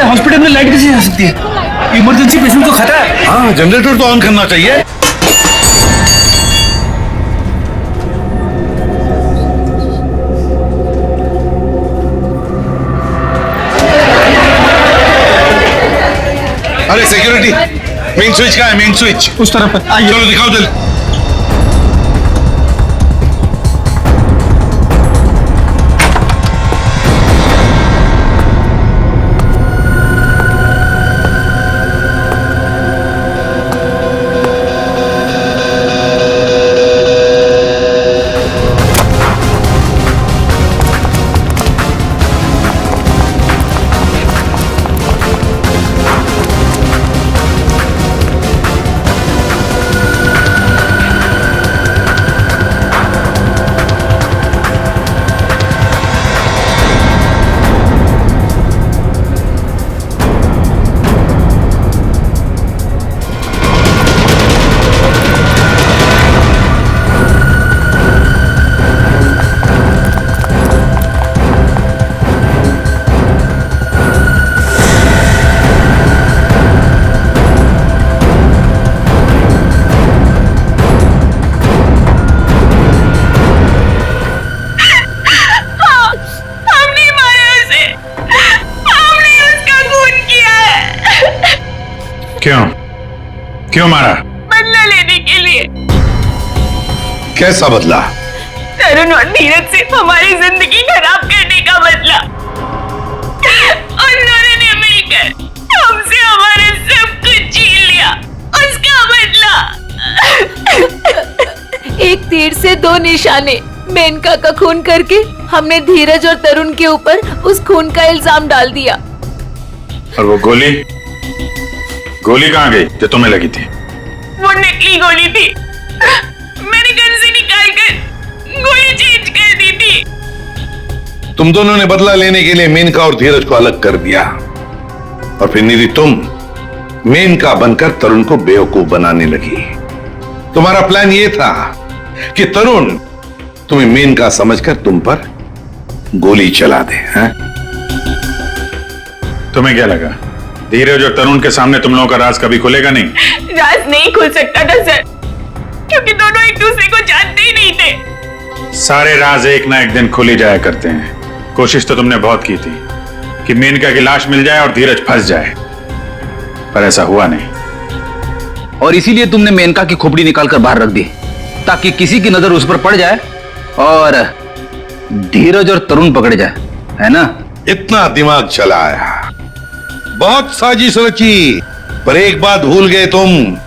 हॉस्पिटल में लाइट कैसे जा सकती है? इमरजेंसी पेशेंट को खतरा है। हाँ, जनरेटर तो ऑन करना चाहिए। अरे सिक्योरिटी, मेन स्विच कहाँ है? मेन स्विच उस तरफ है। आइए। चलो दिखाओ जल्दी। क्यों मारा? बदला लेने के लिए। कैसा बदला? तरुण और धीरज से हमारी जिंदगी खराब करने का बदला। उन्होंने मिलकर हमसे हमारा सब कुछ छीन लिया, उसका बदला। एक तीर से दो निशाने। मेनका का खून करके हमने धीरज और तरुण के ऊपर उस खून का इल्जाम डाल दिया। और वो गोली कहाँ गई जो तुम्हें लगी थी? वो नकली गोली थी। मैंने गन से निकालकर गोली चेंज कर दी थी। तुम दोनों ने बदला लेने के लिए मेनका और धीरज को अलग कर दिया, और फिर निधि तुम मेनका बनकर तरुण को बेवकूफ बनाने लगी। तुम्हारा प्लान यह था कि तरुण तुम्हें मेनका समझकर तुम पर गोली चला दे। हैं? तुम्हें क्या लगा धीरज और तरुण के सामने तुम लोगों का राज कभी खुलेगा नहीं? राज नहीं खुल सकता था सर, क्योंकि दोनों एक दूसरे को जानते ही नहीं थे। सारे राज एक ना एक दिन खुल ही जाया करते हैं। कोशिश तो तुमने बहुत की थी कि मेनका की लाश मिल जाए और धीरज फंस जाए, पर ऐसा हुआ नहीं। और इसीलिए तुमने मेनका की खोपड़ी निकालकर बाहर रख दी, ताकि किसी की नजर उस पर पड़ जाए और धीरज और तरुण पकड़े जाए, है ना? इतना दिमाग चलाया, बहुत साजिश रची, पर एक बात भूल गए तुम।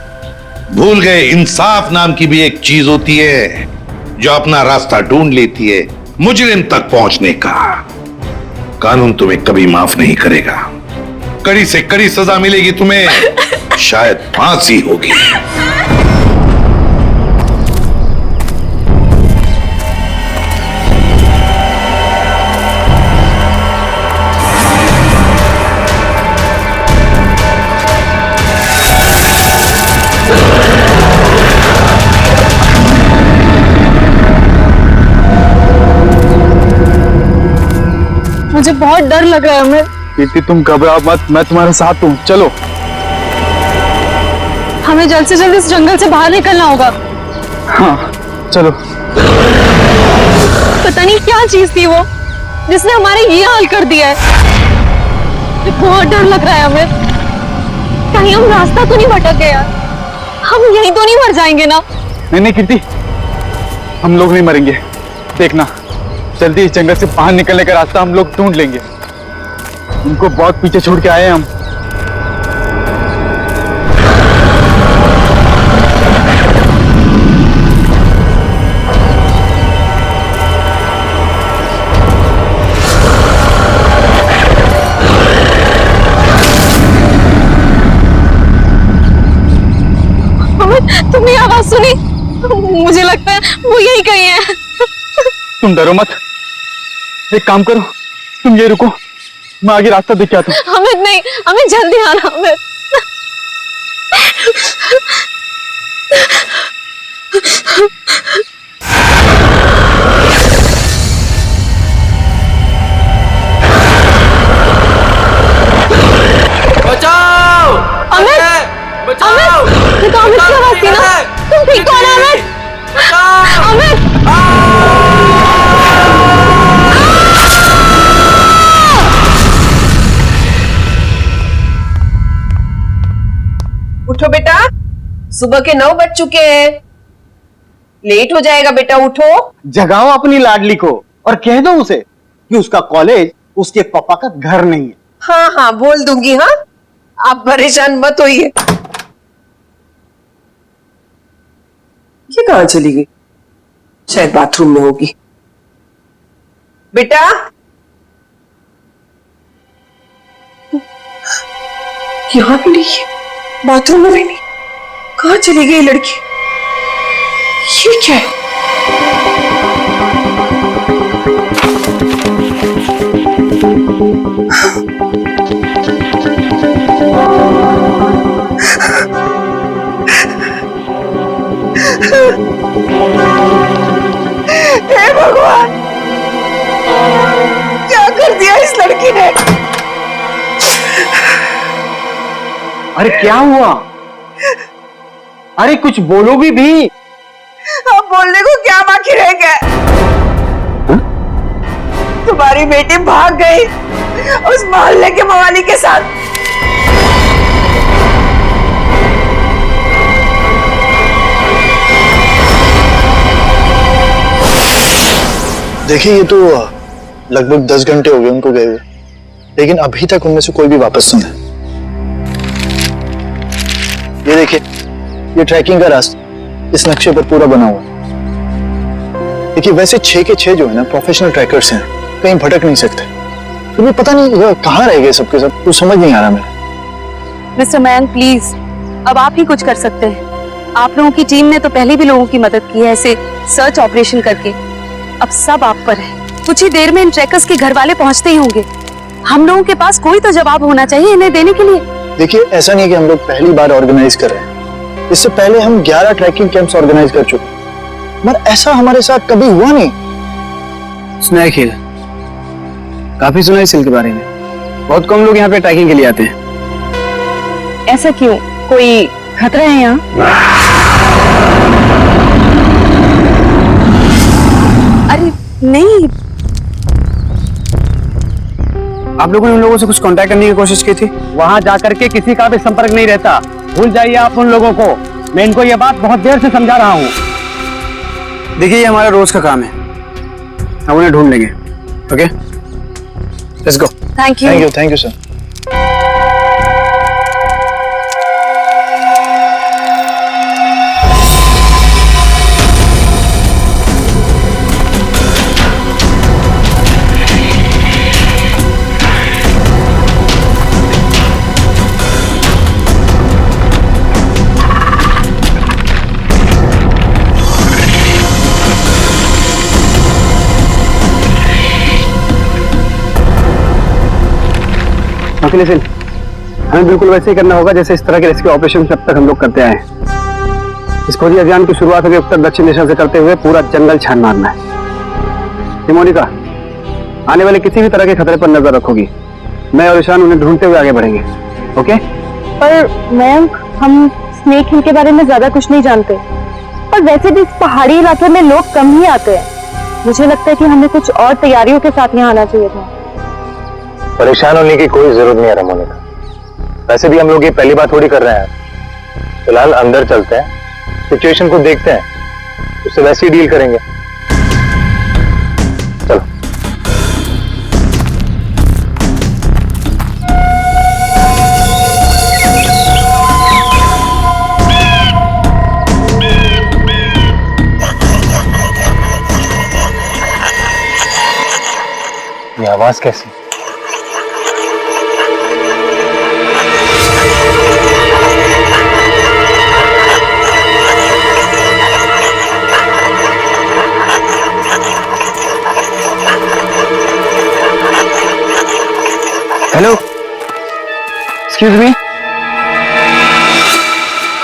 भूल गए इंसाफ नाम की भी एक चीज होती है जो अपना रास्ता ढूंढ लेती है मुजरिम तक पहुंचने का। कानून तुम्हें कभी माफ नहीं करेगा। कड़ी से कड़ी सजा मिलेगी तुम्हें, शायद फांसी होगी। मुझे बहुत डर लग रहा है अमित। प्रीति तुम घबराओ मत, मैं तुम्हारे साथ हूँ। चलो हमें जल्द से जल्द इस जंगल से बाहर निकलना होगा। हाँ चलो। पता नहीं क्या चीज थी वो जिसने हमारे ये हाल कर दिया है। मुझे बहुत डर लग रहा है अमित। कहीं हम रास्ता तो नहीं भटक गए यार? हम यहीं तो नहीं मर जाएंगे ना? नहीं कीर्ति, हम लोग नहीं मरेंगे। देखना, जल्दी इस जंगल से बाहर निकलने का रास्ता हम लोग ढूंढ लेंगे। उनको बहुत पीछे छोड़ के आए हैं हम। तुमने आवाज सुनी? मुझे लगता है वो यही कहीं है। तुम डरो मत, एक काम करो, तुम ये रुको, मैं आगे रास्ता देख के आता हूँ। अमित नहीं, हमें जल्दी आना अमित। सुबह के 9 बज चुके हैं, लेट हो जाएगा बेटा, उठो। जगाओ अपनी लाडली को और कह दो उसे कि उसका कॉलेज उसके पापा का घर नहीं है। हाँ हाँ बोल दूंगी। हाँ, आप परेशान मत होइए। ये कहाँ चली गई? शायद बाथरूम में होगी। बेटा, यहाँ भी नहीं है, बाथरूम में भी नहीं। कहाँ चली गई लड़की? ये क्या है? हे भगवान, क्या कर दिया इस लड़की ने? अरे क्या हुआ? अरे कुछ बोलो भी। अब बोलने को क्या बाकी रह गया? तुम्हारी बेटी भाग गई उस मोहल्ले के मवाली के साथ। देखिए, ये तो लगभग 10 घंटे हो गए उनको गए हुए, लेकिन अभी तक उनमें से कोई भी वापस नहीं है। ये देखिए, ये ट्रैकिंग का रास्ता इस नक्शे पर पूरा बना हुआ है। देखिए, वैसे 6 के 6 जो है ना प्रोफेशनल ट्रैकर्स हैं, कहीं भटक नहीं सकते। फिर भी पता नहीं कहाँ रह गए सबके सब, कुछ समझ नहीं आ रहा मेरा। मिस्टर मयंक प्लीज, अब आप ही कुछ कर सकते हैं। आप लोगों की टीम ने तो पहले भी लोगों की मदद की है ऐसे सर्च ऑपरेशन करके। अब सब आप पर है। कुछ ही देर में इन ट्रैकर्स के घर वाले पहुंचते ही होंगे। हम लोगों के पास कोई तो जवाब होना चाहिए इन्हें देने के लिए। देखिए, ऐसा नहीं है कि हम लोग पहली बार ऑर्गेनाइज कर रहे हैं। इससे पहले हम 11 ट्रैकिंग कैंप्स ऑर्गेनाइज कर चुके हैं, मगर ऐसा हमारे साथ कभी हुआ नहीं। सुना है खेल, काफी सुना है इस हिल के बारे में। बहुत कम लोग यहाँ पे ट्रैकिंग के लिए आते हैं। ऐसा क्यों? कोई खतरा है यहाँ? अरे नहीं। आप लोगों ने उन लोगों से कुछ कांटेक्ट करने की कोशिश की थी? वहां जाकर के किसी का भी संपर्क नहीं रहता। भूल जाइए आप उन लोगों को। मैं इनको ये बात बहुत देर से समझा रहा हूँ। देखिए, ये हमारा रोज का काम है, हम उन्हें ढूंढ लेंगे। Okay, let's go. Thank you. Thank you sir. Nitin, हमें बिल्कुल वैसे ही करना होगा जैसे इस तरह के रेस्क्यू ऑपरेशन अब तक हम लोग करते आए हैं। इस खोजी अभियान की शुरुआत हमें उत्तर दक्षिण दिशा से करते हुए पूरा जंगल छान मारना है। मोनिका, आने वाले किसी भी तरह के खतरे पर नजर रखोगी। मैं और ईशान उन्हें ढूंढते हुए आगे बढ़ेंगे। ओके? पर मयंक, हम स्नेक हिल के बारे में ज्यादा कुछ नहीं जानते, और वैसे भी इस पहाड़ी इलाके में लोग कम ही आते हैं। मुझे लगता है कि हमें कुछ और तैयारियों के साथ यहाँ आना चाहिए था। परेशान होने की कोई जरूरत नहीं है मोनिका। वैसे भी हम लोग ये पहली बार थोड़ी कर रहे हैं। फिलहाल अंदर चलते हैं, सिचुएशन को देखते हैं, उससे वैसे ही डील करेंगे। चलो। ये आवाज कैसी? हेलो, एक्सक्यूज मी,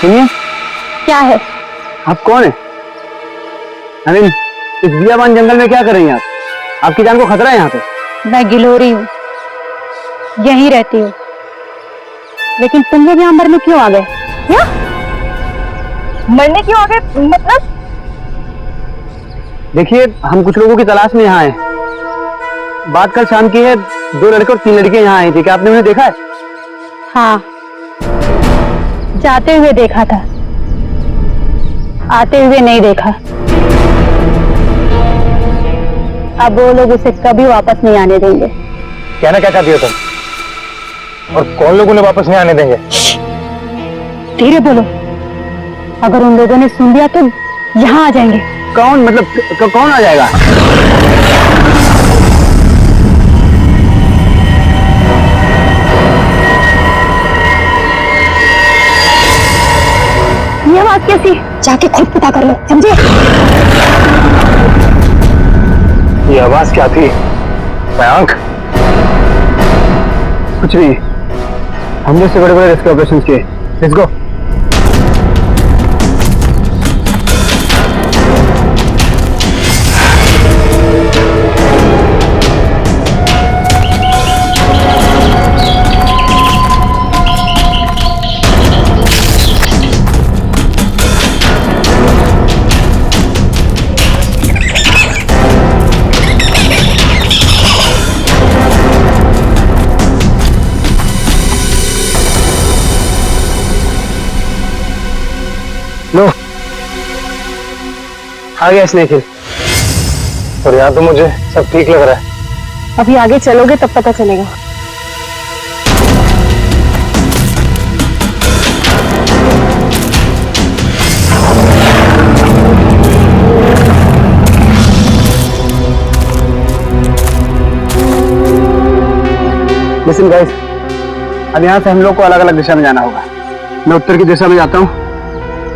सुनिए। क्या है? आप कौन है? आई मीन, इस बियाबान जंगल में क्या कर रही हैं आप? आपकी जान को खतरा है यहाँ पे। मैं गिलोरी हूँ, यहीं रहती हूँ, लेकिन तुम लोग यहाँ मरने क्यों आ गए? क्या मरने क्यों आ गए? मतलब? देखिए, हम कुछ लोगों की तलाश में यहाँ आए। बात कल शाम की है, 2 लड़के और 3 लड़कियां यहाँ आई थी। क्या आपने उन्हें देखा है? हाँ, जाते हुए देखा था। आते हुए नहीं देखा। अब वो लोग उसे कभी वापस नहीं आने देंगे। कहना क्या चाहती हो तुम? और कौन लोग उन्हें वापस नहीं आने देंगे? धीरे बोलो, अगर उन लोगों ने सुन लिया तो यहाँ आ जाएंगे। कौन? मतलब कौन आ जाएगा? ये आवाज कैसी? जाके खुद पता कर लो, समझे? ये आवाज क्या थी? मयंक, कुछ नहीं, हमने से बड़े बड़े रेस्क्यू ऑपरेशन किए। Let's go. लो, आ गया स्नेक हिल। और यहाँ तो मुझे सब ठीक लग रहा है। अभी आगे चलोगे तब पता चलेगा। लिसन गाइस, अब यहाँ से हम लोग को अलग अलग दिशा में जाना होगा। मैं उत्तर की दिशा में जाता हूँ,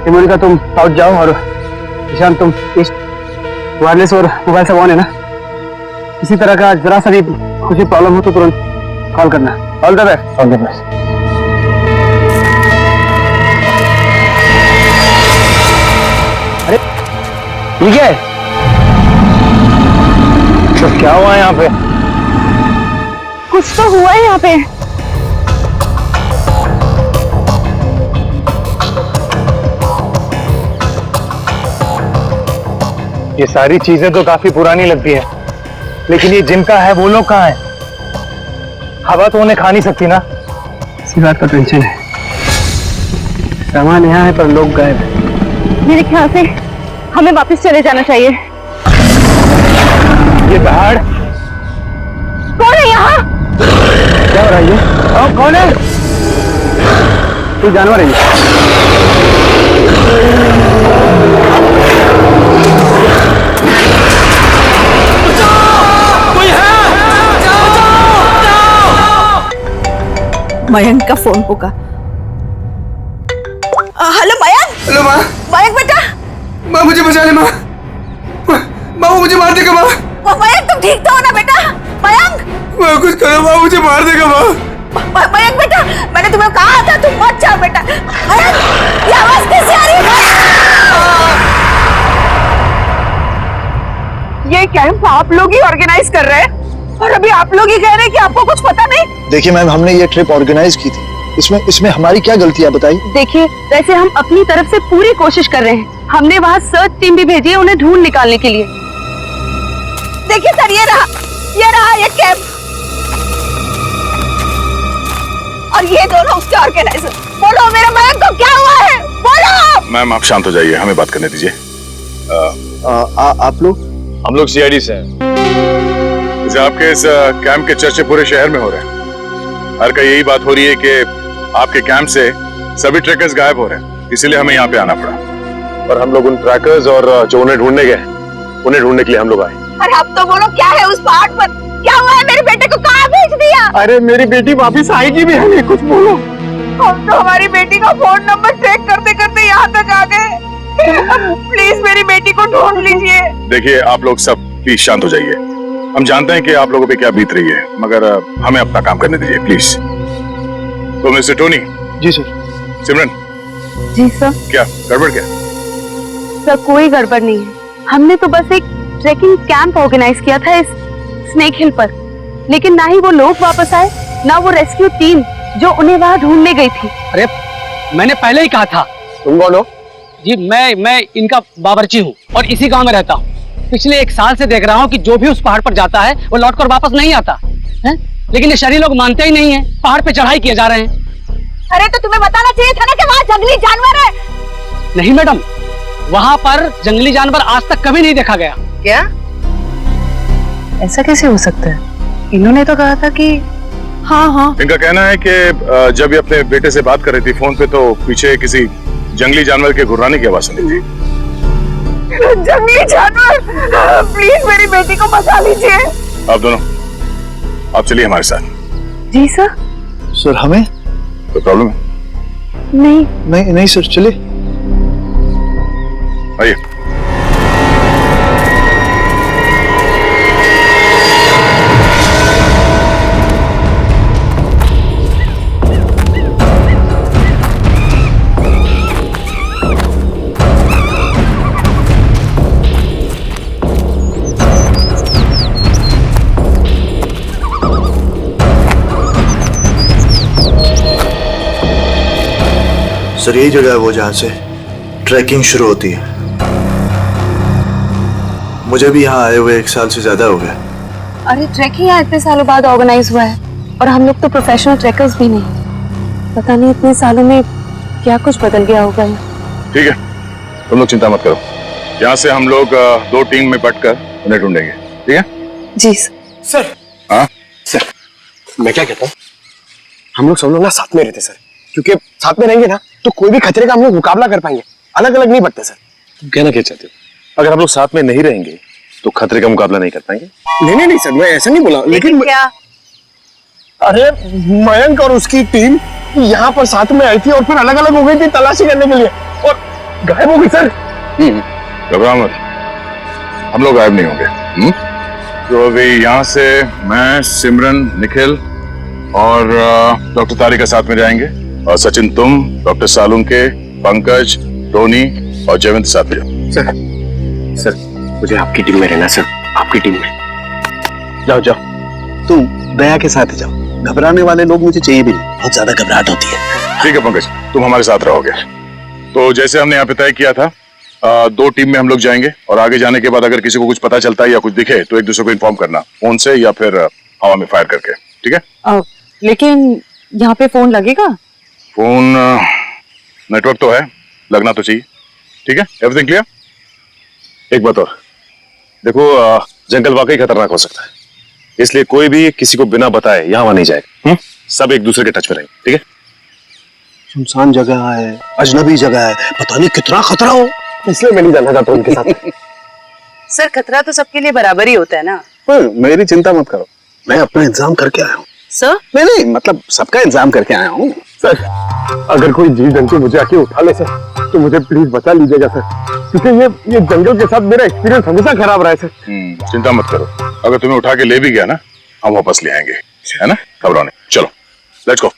मोनिका तुम साउथ जाओ, और ईशान तुम ईस्ट। वायरलेस और मोबाइल सब ऑन है ना? किसी तरह का जरा सा भी कुछ प्रॉब्लम हो तो तुरंत कॉल करना। All the best. All the best. अरे ठीक है, तो क्या हुआ यहाँ पे? कुछ तो हुआ है यहाँ पे। ये सारी चीजें तो काफी पुरानी लगती है, लेकिन ये जिनका है वो लोग कहाँ हैं? हवा तो उन्हें खा नहीं सकती ना। इसी बात का टेंशन है। सामान यहाँ है पर लोग गायब हैं। मेरे ख्याल से हमें वापस चले जाना चाहिए। ये पहाड़ कौन है यहाँ? क्या हो रहा है ये? कौन है? कोई जानवर है ये? मयंक का फोन होगा। हेलो मयंक। हेलो माँ। मयंक बेटा। माँ मुझे बचा ले माँ। माँ वो मुझे मार देगा माँ। मयंक तुम ठीक तो हो ना बेटा? मयंक। माँ कुछ करो माँ, मुझे मार देगा माँ। मयंक बेटा, मैंने तुम्हें कहा था तुम मत जाओ बेटा। मयंक, ये आवाज कैसे आ रही है? ये कैंप आप लोग ही ऑर्गेनाइज कर रहे हैं और अभी आप लोग ही कह रहे हैं कि आपको कुछ पता नहीं। देखिए मैम, हमने ये ट्रिप ऑर्गेनाइज की थी, इसमें हमारी क्या गलती है बताइए? देखिए, वैसे हम अपनी तरफ से पूरी कोशिश कर रहे हैं। हमने वहाँ सर्च टीम भी भेजी है उन्हें ढूंढ निकालने के लिए। देखिए सर, ये रहा ये कैंप और ये दोनों उसके ऑर्गेनाइजर। बोलो मेरे मयंक को क्या हुआ है, बोलो। मैम आप शांत हो जाइए, हमें बात करने दीजिए। आप लोग? हम लोग सीआईडी से हैं। आपके इस कैंप के चर्चे पूरे शहर में हो रहे हैं। हर का यही बात हो रही है कि आपके कैंप से सभी ट्रैकर्स गायब हो रहे हैं, इसीलिए हमें यहाँ पे आना पड़ा। और हम लोग उन ट्रैकर्स और जो उन्हें ढूंढने गए, उन्हें ढूंढने के लिए हम लोग आए। अरे अब तो बोलो, क्या है उस पहाड़ पर? क्या हुआ है? मेरे बेटे को कहाँ भेज दिया? अरे मेरी बेटी वापिस आएगी भी है, कुछ बोलो। हम तो हमारी बेटी का फोन नंबर ट्रैक करते करते यहाँ तक आ गए। प्लीज मेरी बेटी को ढूंढ लीजिए। देखिए आप लोग सब प्लीज शांत हो जाइए। हम जानते हैं कि आप लोगों पे क्या बीत रही है, मगर हमें अपना काम करने दीजिए प्लीज। तो मिस्टर टोनी। जी सर। सिमरन। जी सर। क्या गड़बड़? क्या सर, कोई गड़बड़ नहीं है। हमने तो बस एक ट्रैकिंग कैंप ऑर्गेनाइज किया था इस स्नेक हिल पर, लेकिन ना ही वो लोग वापस आए, ना वो रेस्क्यू टीम जो उन्हें वहाँ ढूंढने गई थी। अरे मैंने पहले ही कहा था। तुम कौन हो? जी मैं इनका बावर्ची हूँ और इसी गांव में रहता हूँ। पिछले 1 साल से देख रहा हूँ कि जो भी उस पहाड़ पर जाता है वो लौटकर वापस नहीं आता है, लेकिन ये शहरी लोग मानते ही नहीं है। पहाड़ पे चढ़ाई किए जा रहे हैं। अरे तो तुम्हें बताना चाहिए था ना कि वहाँ जंगली जानवर है। नहीं मैडम, वहाँ पर जंगली जानवर आज तक कभी नहीं देखा गया। क्या? ऐसा कैसे हो सकता है? इन्होंने तो कहा था कि हाँ। इनका कहना है कि जब ये अपने बेटे से बात कर रही थी फोन पे तो पीछे किसी जंगली जानवर के गुर्राने की आवाज सुनी थी। जंगली जानवर, प्लीज मेरी बेटी को बचा लीजिए। आप दोनों, आप चलिए हमारे साथ। जी सर। सर हमें कोई प्रॉब्लम है? नहीं सर, चलिए। आइए। सर यही जगह है वो जहाँ से ट्रैकिंग शुरू होती है। मुझे भी यहाँ आए हुए 1 साल से ज्यादा हो गया। अरे ट्रैकिंग यहाँ इतने सालों बाद ऑर्गेनाइज हुआ है और हम लोग तो प्रोफेशनल ट्रैकर्स भी नहीं। पता नहीं इतने सालों में क्या कुछ बदल गया होगा। ठीक है, तुम लोग चिंता मत करो। यहाँ से हम लोग 2 टीम में बंटकर उन्हें ढूंढेंगे। ठीक है? जी सर। हाँ सर, मैं क्या कहता हूँ, हम लोग सब लोग ना साथ में रहते सर, क्योंकि साथ में रहेंगे ना तो कोई भी खतरे का हम लोग मुकाबला कर पाएंगे। अलग अलग नहीं बढ़ते सर। तुम कहना क्या चाहते हो? अगर हम लोग साथ में नहीं रहेंगे तो खतरे का मुकाबला नहीं कर पाएंगे? नहीं सर, मैं ऐसा नहीं बोला, लेकिन क्या? अरे मयंक और उसकी टीम यहाँ पर साथ में आई थी और फिर अलग अलग हो गई थी तलाशी करने के लिए और गायब हो गई सर। घबराओ मत, हम लोग गायब नहीं होंगे। तो अभी यहाँ से मैं, सिमरन, निखिल और डॉक्टर तारिका साथ में जाएंगे और सचिन तुम, डॉक्टर सालुंके, पंकज, टोनी और जयवंत साथ में जाओ। सर मुझे आपकी टीम में रहना सर, आपकी टीम में। जाओ तुम दया के साथ ही जाओ। घबराने वाले लोग मुझे चाहिए भी नहीं, बहुत ज्यादा घबराहट होती है। ठीक है पंकज, तुम हमारे साथ रहोगे। तो जैसे हमने यहाँ पे तय किया था, 2 टीम में हम लोग जाएंगे और आगे जाने के बाद अगर किसी को कुछ पता चलता है या कुछ दिखे तो एक दूसरे को इन्फॉर्म करना, फोन से या फिर हवा में फायर करके। ठीक है? लेकिन यहाँ पे फोन लगेगा? फोन नेटवर्क तो है, लगना तो चाहिए। ठीक है, एवरीथिंग क्लियर? एक बात और देखो, जंगल वाकई खतरनाक हो सकता है, इसलिए कोई भी किसी को बिना बताए यहाँ नहीं जाएगा। सब एक दूसरे के टच में रहेंगे। ठीक है? सुनसान जगह है, अजनबी जगह है, पता नहीं कितना खतरा हो, इसलिए मैं नहीं जाना चाहता उनके साथ। सर खतरा तो सबके लिए बराबर ही होता है ना। मेरी चिंता मत करो, मैं अपना इंतजाम करके आया हूँ। सर? नहीं मतलब सबका इंतजाम करके आया हूँ। सर अगर कोई जीव जंतु मुझे आके उठा ले सर तो मुझे प्लीज बचा लीजिएगा सर, क्योंकि ये जंगल के साथ मेरा एक्सपीरियंस हमेशा खराब रहा है सर। चिंता मत करो, अगर तुम्हें उठा के ले भी गया ना, हम वापस ले आएंगे, है ना? घबराओ नहीं, चलो लेट्स गो।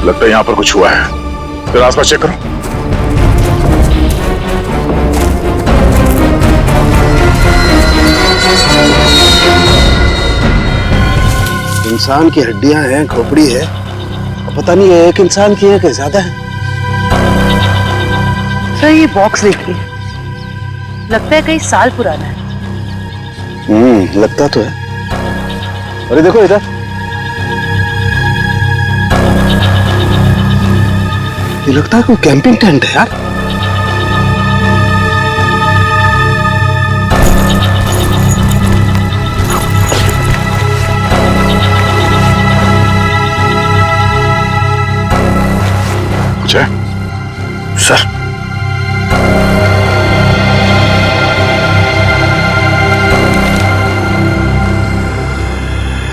लगता है यहाँ पर कुछ हुआ है, फिर आसपास चेक करो। इंसान की हड्डियां हैं, खोपड़ी है, पता नहीं है एक इंसान की है कि ज्यादा है। सर ये बॉक्स देखिए, लगता है कई साल पुराना है। लगता तो है। अरे देखो इधर, ये लगता है कोई कैंपिंग टेंट है यार। कुछ है? सर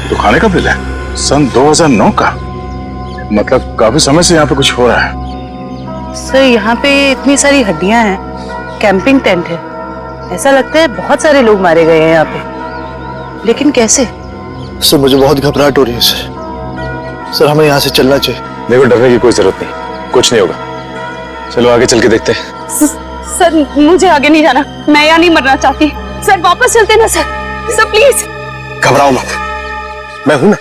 तो खाने का बिल है, सन 2009 का, मतलब काफी समय से यहाँ पे कुछ हो रहा है। सर यहाँ पे इतनी सारी हड्डियां हैं, कैंपिंग टेंट है, ऐसा लगता है बहुत सारे लोग मारे गए हैं यहाँ पे, लेकिन कैसे? सर मुझे बहुत घबराहट हो रही है सर। सर हमें यहाँ से चलना चाहिए। देखो डरने की कोई जरूरत नहीं, कुछ नहीं होगा। चलो आगे चल के देखते हैं। सर मुझे आगे नहीं जाना, मैं यहाँ नहीं मरना चाहती। सर वापस चलते ना सर, सर प्लीज। घबराओ मत, मैं हूं ना।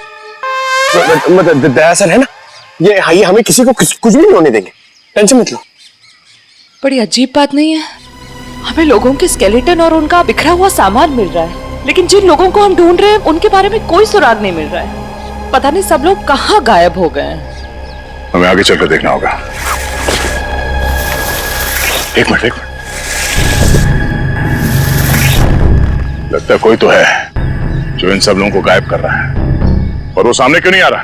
मतलब दया सर है ना, ये हमें किसी को कुछ भी नहीं होने देंगे, टेंशन मत लो। बड़ी अजीब बात नहीं है, हमें लोगों के स्केलेटन और उनका बिखरा हुआ सामान मिल रहा है, लेकिन जिन लोगों को हम ढूंढ रहे हैं उनके बारे में कोई सुराग नहीं मिल रहा है। पता नहीं सब लोग कहाँ गायब हो गए हैं। हमें आगे चलकर देखना होगा। एक मिनट। लगता है कोई तो है जो इन सब लोगों को गायब कर रहा है, और वो सामने क्यों नहीं आ रहा?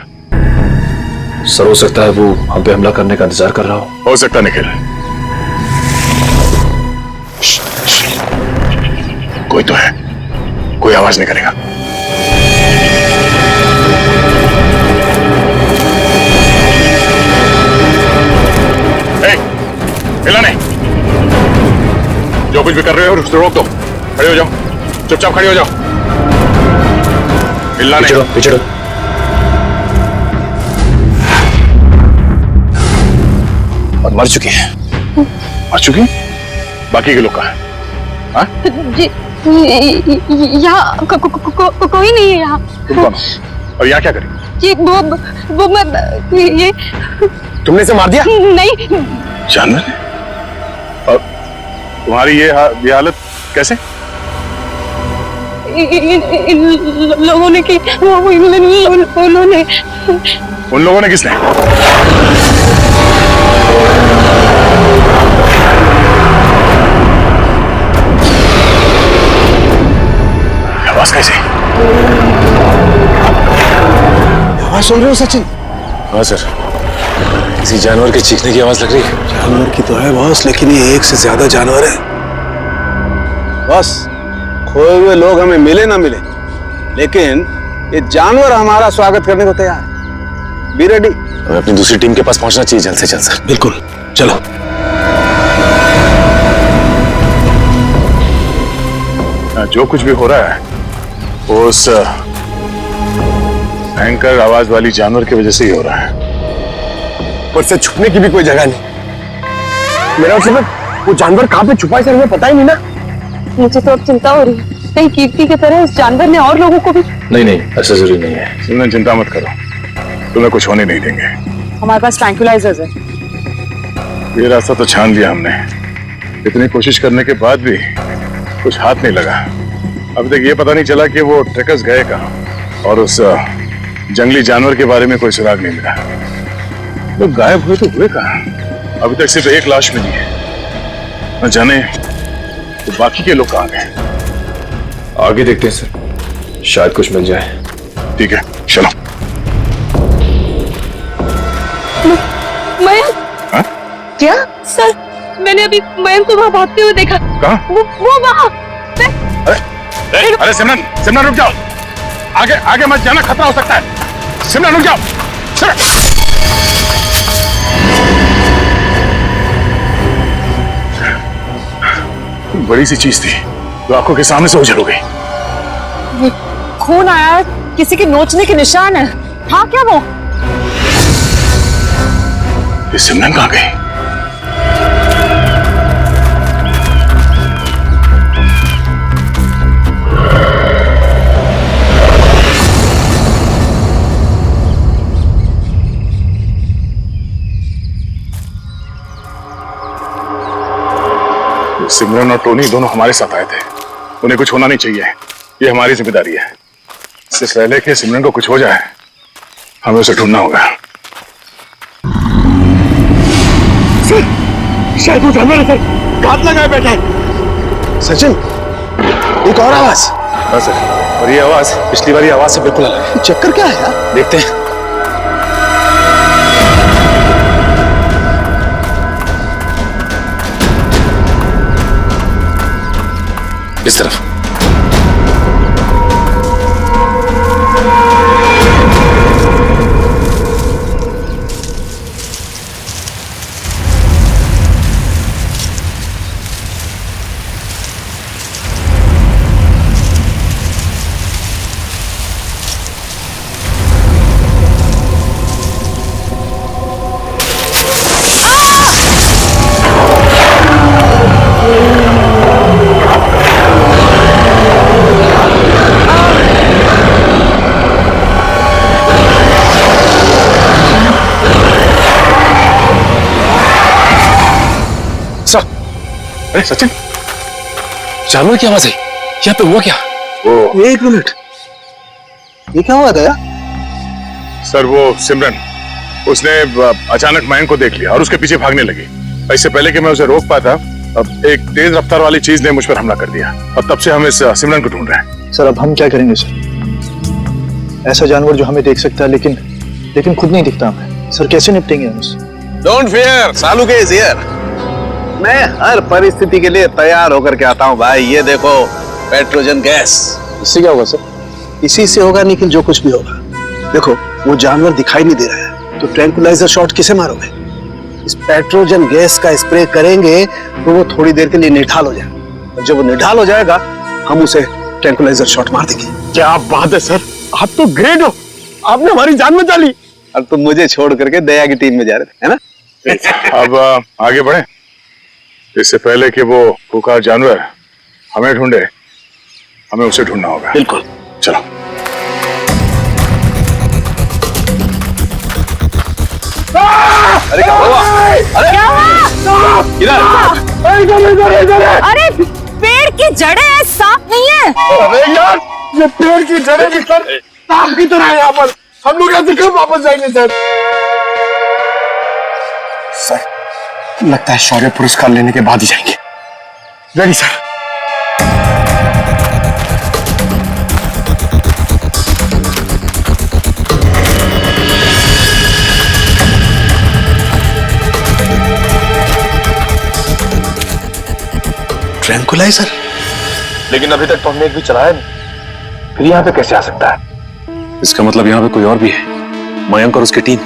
सर हो सकता है वो हम पे हमला करने का इंतजार कर रहा हो सकता निखिल। कोई तो है, कोई आवाज नहीं करेगा। हिला नहीं, जो कुछ भी कर रहे हो उसको रोक दो। खड़े हो जाओ, चुपचाप खड़े हो जाओ, हिलना नहीं। पीछे हटो। और मर चुकी है। मर चुकी? बाकी के लोग कहाँ हैं? हाँ? जी यहाँ कोई नहीं है यहाँ। तुम कौन हो? और यहाँ क्या करें? जी वो मैं ये तुमने इसे मार दिया? नहीं। जानवर? और तुम्हारी ये हालत कैसे? इन लोगों ने की, उन्होंने। उन लोगों ने किसने? आवाज कैसे? आवाज सुन रहे हो सचिन? हाँ सर, किसी जानवर के चीखने की आवाज लग रही है। जानवर की तो है बॉस, लेकिन ये एक से ज्यादा जानवर है। बस खोए हुए लोग हमें मिले ना मिले, लेकिन ये जानवर हमारा स्वागत करने को तैयार है। Be ready. हमें अपनी दूसरी टीम के पास पहुंचना चाहिए जल्द से जल्द सर। बिल्कुल, चलो। जो कुछ भी हो रहा है वो उस भयंकर आवाज वाली जानवर की वजह से ही हो रहा है। पर से छुपने की भी कोई जगह नहीं। मेरा मतलब वो जानवर कहाँ पे छुपा है सर, हमें पता ही नहीं ना। मुझे तो अब चिंता हो रही है, कहीं कीर्ति की तरह उस जानवर ने और लोगों को भी। नहीं ऐसा जरूरी नहीं है। तुमने चिंता मत करो, तुम्हें कुछ होने नहीं देंगे। हमारे पास ट्रैंक्विलाइजर्स है। ये रास्ता तो छान लिया हमने, इतनी कोशिश करने के बाद भी कुछ हाथ नहीं लगा। अभी तक ये पता नहीं चला कि वो ट्रैकर्स गए कहाँ, और उस जंगली जानवर के बारे में कोई सुराग नहीं मिला। लोग गायब हुए तो हुए कहाँ? अभी तक सिर्फ एक लाश मिली है, न जाने तो बाकी के लोग कहाँ गए। आगे देखते हैं सर, शायद कुछ मिल जाए। ठीक है, चलो। मयंक? हाँ? क्या? सर मैंने अभी मयंक को वहाँ भागते हुए देखा। कहाँ? वो वहाँ। अरे सिमरन रुक जाओ, आगे मत जाना, खतरा हो सकता है। सिमरन रुक जाओ। बड़ी सी चीज थी जो आंखों के सामने से ओझल हो गई। खून आया, किसी के नोचने के निशान है। हाँ क्या वो? ये सिमरन कहाँ गई? सिमरन और टोनी दोनों हमारे साथ आए थे, उन्हें कुछ होना नहीं चाहिए, ये हमारी जिम्मेदारी है। इससे पहले कि सिमरन को कुछ हो जाए हमें उसे ढूंढना होगा। शायद वो जानवर है सर, घात लगाए बैठा है। सचिन, एक और आवाज। हाँ सर, और ये आवाज पिछली बारी आवाज से बिल्कुल अलग है। चक्कर क्या है यार? देखते हैं। इस तरफ। बचाओ। अरे सचिन, जानवर की आवाज आई। यहाँ पे हुआ क्या? एक मिनट, ये क्या हुआ था? सर वो सिमरन, उसने अचानक मयंक को देख लिया और उसके पीछे भागने लगी। इससे पहले कि मैं उसे रोक पाता, अब एक तेज रफ्तार वाली चीज ने मुझ पर हमला कर दिया और तब से हम इस सिमरन को ढूंढ रहे हैं। सर अब हम क्या करेंगे सर? ऐसा जानवर जो हमें देख सकता है लेकिन खुद नहीं दिखता हमें। सर कैसे निपटेंगे हम उससे? डोंट फियर, सालू के इज हियर। मैं हर परिस्थिति के लिए तैयार होकर के आता हूँ भाई। ये देखो पेट्रोजन गैस। इससे क्या होगा सर? इसी से होगा, लेकिन जो कुछ भी होगा। देखो वो जानवर दिखाई नहीं दे रहा है, तो ट्रैंकुलाइजर शॉट किसे मारोगे? इस पेट्रोजन गैस का स्प्रे करेंगे तो वो थोड़ी देर के लिए निढाल हो जाएगा, और जब वो निढाल हो जाएगा हम उसे ट्रैंकुलाइजर शॉट मार देंगे। क्या बात है सर, आप तो ग्रेट हो, आपने हमारी जान बचा ली। अब तुम मुझे छोड़ करके दया की टीम में जा रहे थे, है ना? अब आगे बढ़े, इससे पहले कि वो खुंखार जानवर हमें ढूंढे, हमें उसे ढूंढना होगा। बिल्कुल, चलो। अरे क्या हुआ? अरे क्या हुआ? इधर। अरे पेड़ की जड़ें हैं, सांप नहीं है। अरे यार, ये पेड़ की जड़ें भी सर सांप की तरह है यहाँ पर। हम लोग ऐसे कब वापस जाएंगे सर? सर लगता है शौर्य पुरस्कार लेने के बाद ही जाएंगे। Ready sir. ट्रैंकुलाइजर? लेकिन अभी तक तो हमने एक भी चलाया नहीं, फिर यहाँ पे कैसे आ सकता है? इसका मतलब यहाँ पे कोई और भी है, मयंक और उसकी टीम।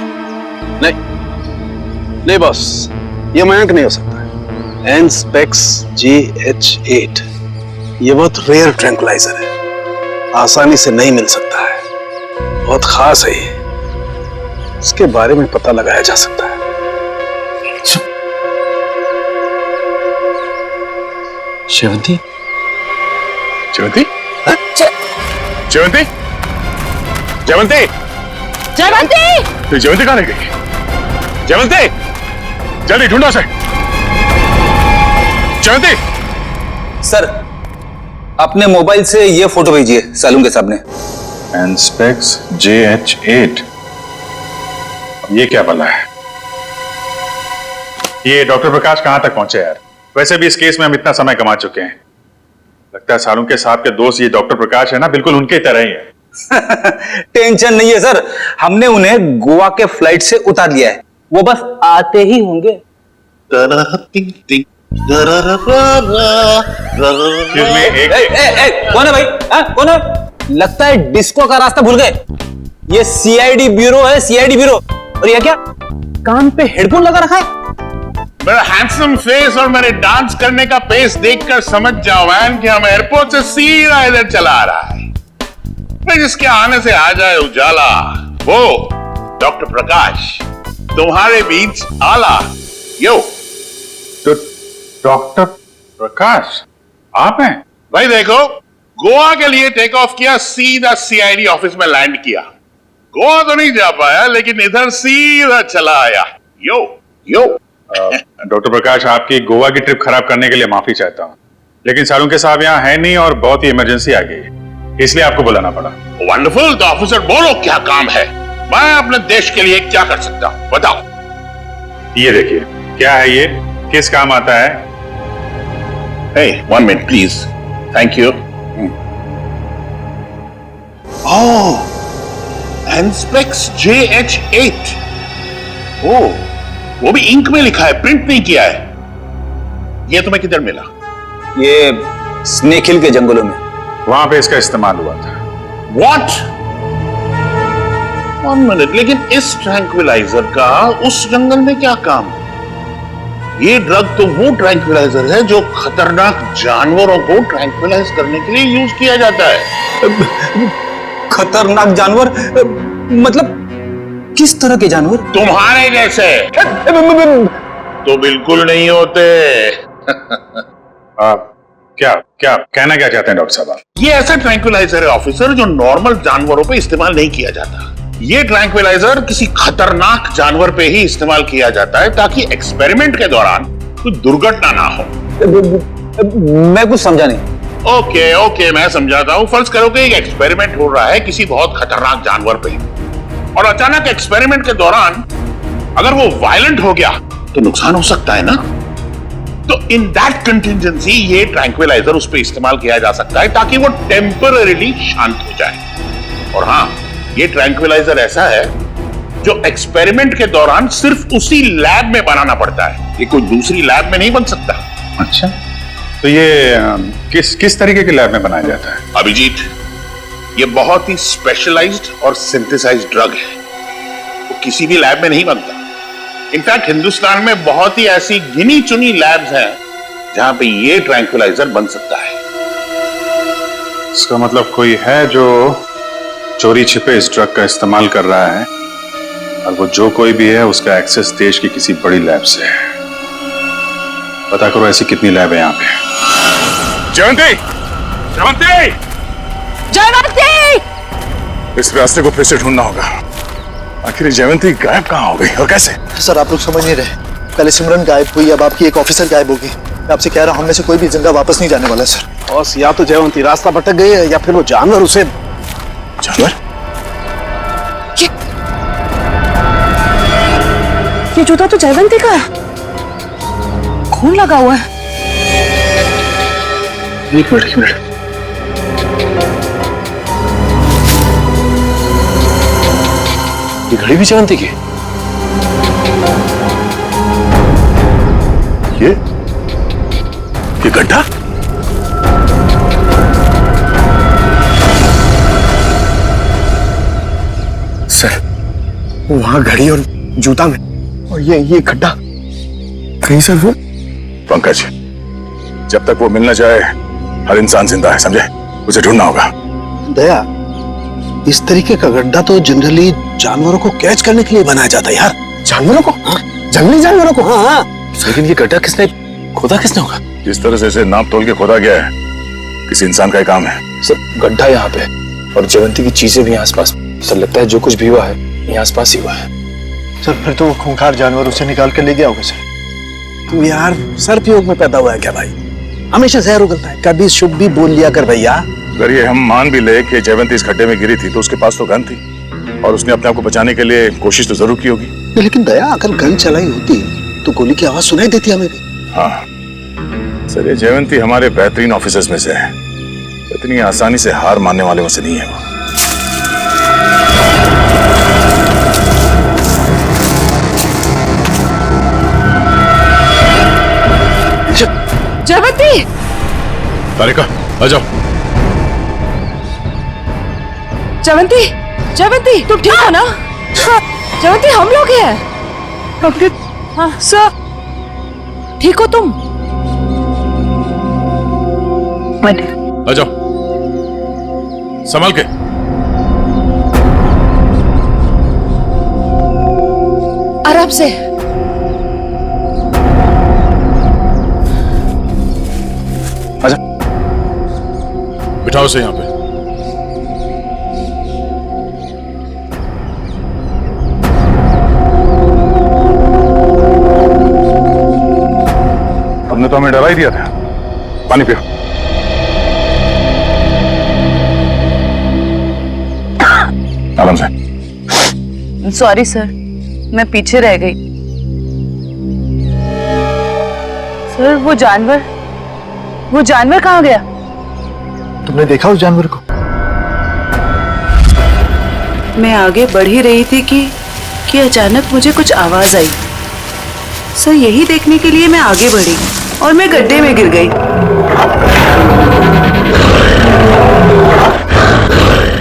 नहीं बॉस, ये मयंक नहीं हो सकता है। एनस्पेक्स GH8 ये बहुत रेयर ट्रैंकुलाइजर है, आसानी से नहीं मिल सकता है, बहुत खास है ये। इसके बारे में पता लगाया जा सकता है। शेवंती? जयवंती? जयवंती? जयवंती? जयवंती! तो जयवंती कहाँ रह गई? जयवंती, जल्दी ढूंढो उसे। जयवंती! सर अपने मोबाइल से ये फोटो भेजिए सालून के सामने। एनस्पेक्स JH8, ये क्या बना है? ये डॉक्टर प्रकाश कहां तक पहुंचे यार? वैसे भी इस केस में हम इतना समय कमा चुके हैं। लगता है सालून के साहब के दोस्त ये डॉक्टर प्रकाश है ना, बिल्कुल उनके तरह ही है। टेंशन नहीं है सर, हमने उन्हें गोवा के फ्लाइट से उतार लिया है, वो बस आते ही होंगे। कौन है भाई? कौन है? लगता है डिस्को का रास्ता भूल गए। ये CID ब्यूरो है, CID ब्यूरो। और ये क्या, कान पे हेडफोन लगा रखा है? मेरा हैंडसम फेस और मेरे डांस करने का पेस देखकर समझ जाओ वैन कि हम एयरपोर्ट से सीधा इधर चला आ रहा है। फिर जिसके आने से आ जाए उजाला, वो डॉक्टर प्रकाश तुम्हारे बीच आला। यो तो डॉक्टर प्रकाश आप हैं? भाई देखो, गोवा के लिए टेक ऑफ किया, सीधा CID ऑफिस में लैंड किया। गोवा तो नहीं जा पाया, लेकिन इधर सीधा चला आया। यो यो। डॉक्टर प्रकाश, आपकी गोवा की ट्रिप खराब करने के लिए माफी चाहता हूँ, लेकिन सालून के साहब यहाँ है नहीं और बहुत ही इमरजेंसी आ गई है, इसलिए आपको बुलाना पड़ा। वंडरफुल, तो ऑफिसर बोलो क्या काम है, मैं अपने देश के लिए क्या कर सकता हूँ, बताओ। ये देखिए, क्या है ये, किस काम आता है? Hey, 1 minute please. Thank you. Oh, Anspex JH8. Oh, वो भी इंक में लिखा है, प्रिंट नहीं किया है। ये तुम्हें किधर मिला? ये स्नेक हिल के जंगलों में, वहां पे इसका इस्तेमाल हुआ था। What? 1 minute, लेकिन इस ट्रैंक्विलाइजर का उस जंगल में क्या काम? ये ड्रग तो वो ट्रैंक्विलाइजर है जो खतरनाक जानवरों को ट्रैंक्विलाइज करने के लिए यूज किया जाता है। खतरनाक जानवर मतलब किस तरह के जानवर? तुम्हारे जैसे तो बिल्कुल नहीं होते। क्या क्या कहना क्या चाहते हैं डॉक्टर साहब? ये ऐसा ट्रैंक्विलाइजर है ऑफिसर जो नॉर्मल जानवरों पे इस्तेमाल नहीं किया जाता। ये ट्रैंक्विलाइजर किसी खतरनाक जानवर पे ही इस्तेमाल किया जाता है ताकि एक्सपेरिमेंट के दौरान कोई दुर्घटना ना हो। मैं कुछ समझा नहीं। ओके मैं समझाता हूँ। फर्ज करो कि एक एक्सपेरिमेंट हो रहा है किसी बहुत खतरनाक जानवर पे, और अचानक एक्सपेरिमेंट के दौरान अगर वो वायलेंट हो गया तो नुकसान हो सकता है ना। तो इन दैट कंटिजेंसी ये ट्रैंक्विलाइजर उस पर इस्तेमाल किया जा सकता है ताकि वो टेम्पररीली शांत हो जाए। और हाँ, ये ट्रैंक्विलाइजर ऐसा है जो एक्सपेरिमेंट के दौरान सिर्फ उसी लैब में बनाना पड़ता है, ये कोई दूसरी लैब में नहीं बन सकता। अच्छा, तो ये किस तरीके के लैब में बनाया जाता है? अभिजीत, ये बहुत ही स्पेशलाइज्ड और सिंथेसाइज्ड ड्रग है, वो किसी भी लैब में नहीं बनता। इनफैक्ट हिंदुस्तान में बहुत ही ऐसी गिनी चुनी लैब्स हैं जहां पे ये ट्रैंक्विलाइजर बन सकता है। इसका मतलब कोई है जो चोरी छिपे इस ड्रग का इस्तेमाल कर रहा है, और वो जो कोई भी है उसका एक्सेस देश की किसी बड़ी लैब से है। पता करो ऐसी कितनी लैब है यहाँ पे। जयवंती! जयवंती! जयवंती! इस रास्ते को फिर से ढूंढना होगा। आखिर जयवंती गायब कहाँ हो गई और कैसे? सर आप लोग समझ नहीं रहे, पहले सिमरन गायब हुई, अब आपकी एक ऑफिसर गायब होगी। मैं आपसे कह रहा हूँ, हम में से कोई भी जिंदा वापस नहीं जाने वाला सर। बॉस, या तो जयवंती रास्ता भटक गई है या फिर वो जानवर उसे। जानवर? ये जूता तो जयवंती का है, खून लगा हुआ है। एक मिनट। ये घड़ी भी जयवंती की? ये गड्ढा? सर वहां घड़ी और जूता में, और ये गड्ढा कहीं सर वो। पंकज, जब तक वो मिल न जाए हर इंसान जिंदा है, समझे? उसे ढूंढना होगा। दया, इस तरीके का गड्ढा तो जनरली जानवरों को कैच करने के लिए बनाया जाता है यार। जानवरों को? हाँ, जंगली जानवरों को। हाँ। लेकिन ये गड्ढा खोदा किसने होगा? जिस तरह से इसे नाप तोल के खोदा गया है, किसी इंसान का ही काम है। सर गड्ढा यहाँ पे और जयवंती की चीजें भी आसपास। सर लगता है जो कुछ भी हुआ है ये आसपास ही हुआ है। सर फिर तो खूंखार जानवर उसे निकाल कर ले गया होगा सर। तू यार सर्पयोग में पैदा हुआ है क्या भाई? हमेशा जहर उगलता है, कभी शुभ भी बोल लिया कर भैया। अगर ये हम मान भी ले कि जयवंती इस गड्ढे में गिरी थी तो उसके पास तो गन थी और उसने अपने आप को बचाने के लिए कोशिश तो जरूर की होगी। लेकिन दया, अगर गन चलाई होती तो गोली की आवाज सुनाई देती हमें भी। हाँ सर, ये जयवंती हमारे बेहतरीन ऑफिसर्स में से है, इतनी आसानी से हार मानने वाले में से नहीं है वो। जयवंती! तारिका आ जाओ। जयवंती तुम ठीक हो ना? जयवंती हम लोग हैं। हाँ सर, ठीक हो तुम? आ जाओ, संभाल के। आराम से। आजा, बिठाओ से यहाँ पे। हमने तो हमें डरा ही दिया था। पानी पियो। आराम से। सॉरी सर, मैं पीछे रह गई। सर वो जानवर कहाँ गया? तुमने देखा उस जानवर को? मैं आगे बढ़ ही रही थी कि अचानक मुझे कुछ आवाज आई। सर यही देखने के लिए मैं आगे बढ़ी और मैं गड्ढे में गिर गई।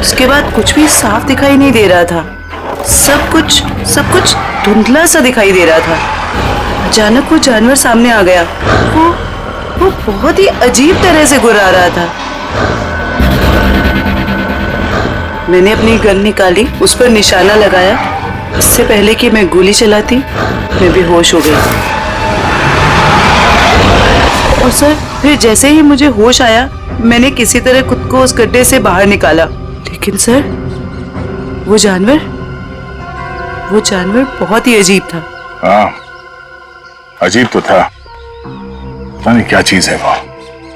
उसके बाद कुछ भी साफ दिखाई नहीं दे रहा था, सब कुछ धुंधला सा दिखाई दे रहा था। अचानक वो जानवर सामने आ गया। वो बहुत ही अजीब तरह से गुर्रा रहा था। मैंने अपनी गन निकाली, उस पर निशाना लगाया। इससे पहले कि मैं गोली चलाती, मैं बेहोश हो गई। और सर फिर जैसे ही मुझे होश आया, मैंने किसी तरह खुद को उस गड्ढे से बाहर निकाला। लेकिन सर वो जानवर बहुत ही अजीब था। हाँ, अजीब तो था, पता नहीं क्या चीज है वो।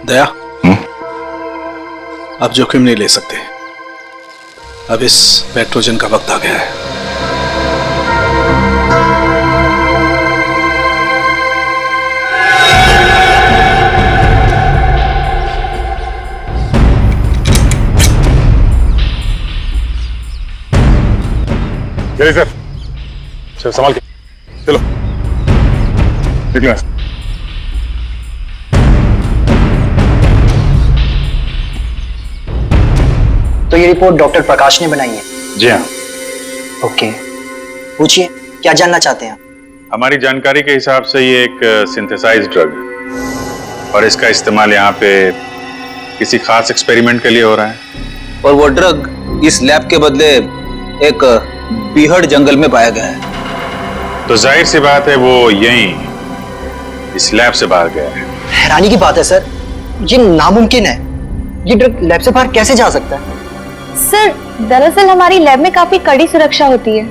दया, अब जोखिम नहीं ले सकते। अब इस पेट्रोजन का वक्त आ गया है। चलिए सर, सर संभाल के चलो, निकलो। तो ये रिपोर्ट डॉक्टर प्रकाश ने बनाई है? जी हाँ। ओके, पूछिए क्या जानना चाहते हैं? हमारी जानकारी के हिसाब से ये एक सिंथेसाइज्ड ड्रग है और इसका इस्तेमाल यहाँ पे किसी खास एक्सपेरिमेंट के लिए हो रहा है। और वो ड्रग इस लैब के बदले एक बीहड़ जंगल में पाया गया है। तो जाहिर सी बात है वो यहीं इस लैब से बाहर गया है। हैरानी की बात है सर, ये नामुमकिन है। ये ड्रग लैब से बाहर कैसे जा सकता है? सर, दरअसल हमारी लैब में काफी कड़ी सुरक्षा होती है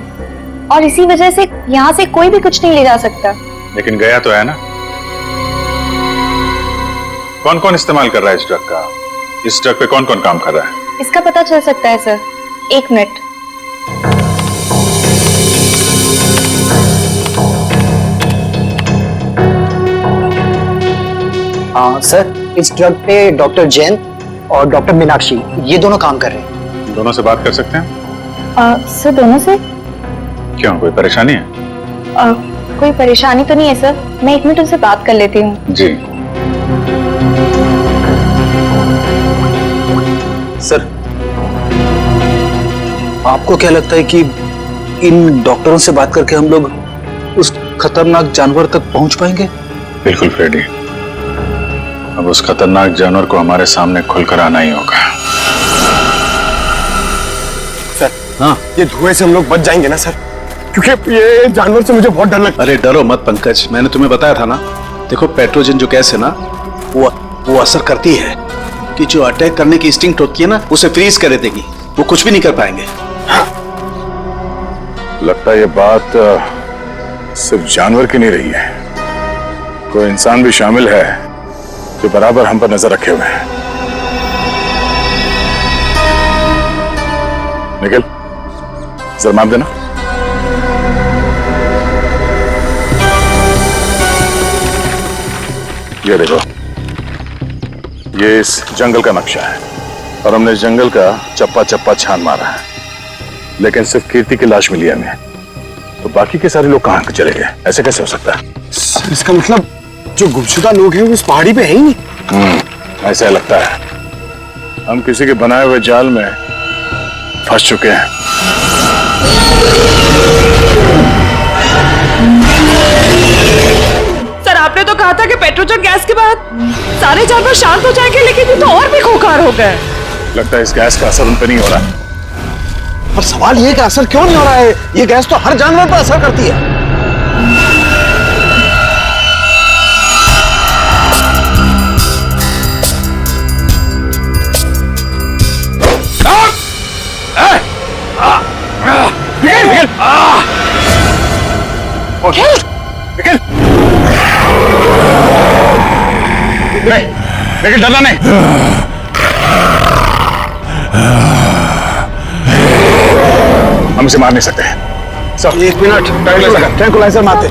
और इसी वजह से यहाँ से कोई भी कुछ नहीं ले जा सकता। लेकिन गया तो है ना। कौन कौन इस्तेमाल कर रहा है इस ड्रग का? इस ड्रग पे कौन कौन काम कर रहा है? इसका पता चल सकता है सर, 1 मिनट। हाँ सर, इस ड्रग पे डॉक्टर जैन और डॉक्टर मीनाक्षी ये दोनों काम कर रहे हैं। दोनों से बात कर सकते हैं? सर दोनों से? क्यों, कोई परेशानी है? कोई परेशानी तो नहीं है सर, मैं 1 मिनट उनसे बात कर लेती हूँ। जी सर, आपको क्या लगता है कि इन डॉक्टरों से बात करके हम लोग उस खतरनाक जानवर तक पहुंच पाएंगे? बिल्कुल फ्रेडी, अब उस खतरनाक जानवर को हमारे सामने खुलकर आना ही होगा। सर, हाँ, ये धुएं से हम लोग बच जाएंगे ना सर? क्योंकि ये जानवर से मुझे बहुत डर लगता है। अरे डरो मत पंकज, मैंने तुम्हें बताया था ना। देखो, पेट्रोजन जो गैस है ना, वो असर करती है कि जो अटैक करने की इंस्टिंक्ट होती है ना, उसे फ्रीज कर देगी। वो कुछ भी नहीं कर पाएंगे। लगता है ये बात सिर्फ जानवर की नहीं रही है, कोई इंसान भी शामिल है जो बराबर हम पर नजर रखे हुए हैं। निखिल, जरा माप देना। ये देखो, ये इस जंगल का नक्शा है और हमने इस जंगल का चप्पा चप्पा छान मारा है, लेकिन सिर्फ कीर्ति की लाश मिली हमें। तो बाकी के सारे लोग कहां चले गए? ऐसे कैसे हो सकता है? इसका मतलब जो गुमशुदा लोग हैं वो उस पहाड़ी पे है ही नहीं। ऐसा लगता है हम किसी के बनाए हुए जाल में फंस चुके हैं। सर, आपने तो कहा था कि पेट्रोजन गैस के बाद सारे जानवर शांत हो जाएंगे, लेकिन ये तो और भी खूंखार हो गए। लगता है इस गैस का असर उन पर नहीं हो रहा। पर सवाल ये कि असर क्यों नहीं हो रहा है? ये गैस तो हर जानवर पर असर करती है। लेकिन डरना नहीं। हम इसे मार नहीं सकते। सब 1 मिनट, ट्रैंकुलाइजर मारते।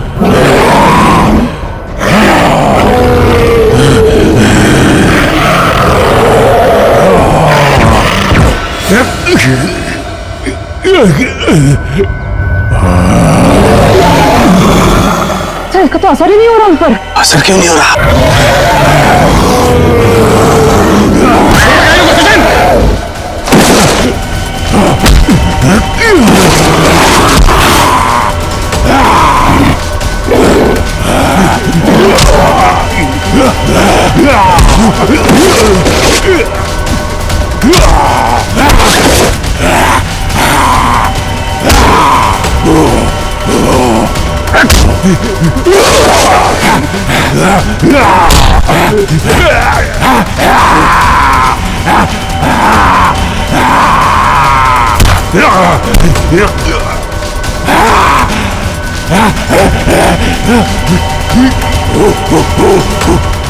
सर, इसका तो असर ही नहीं हो रहा उन पर। असर क्यों नहीं हो रहा?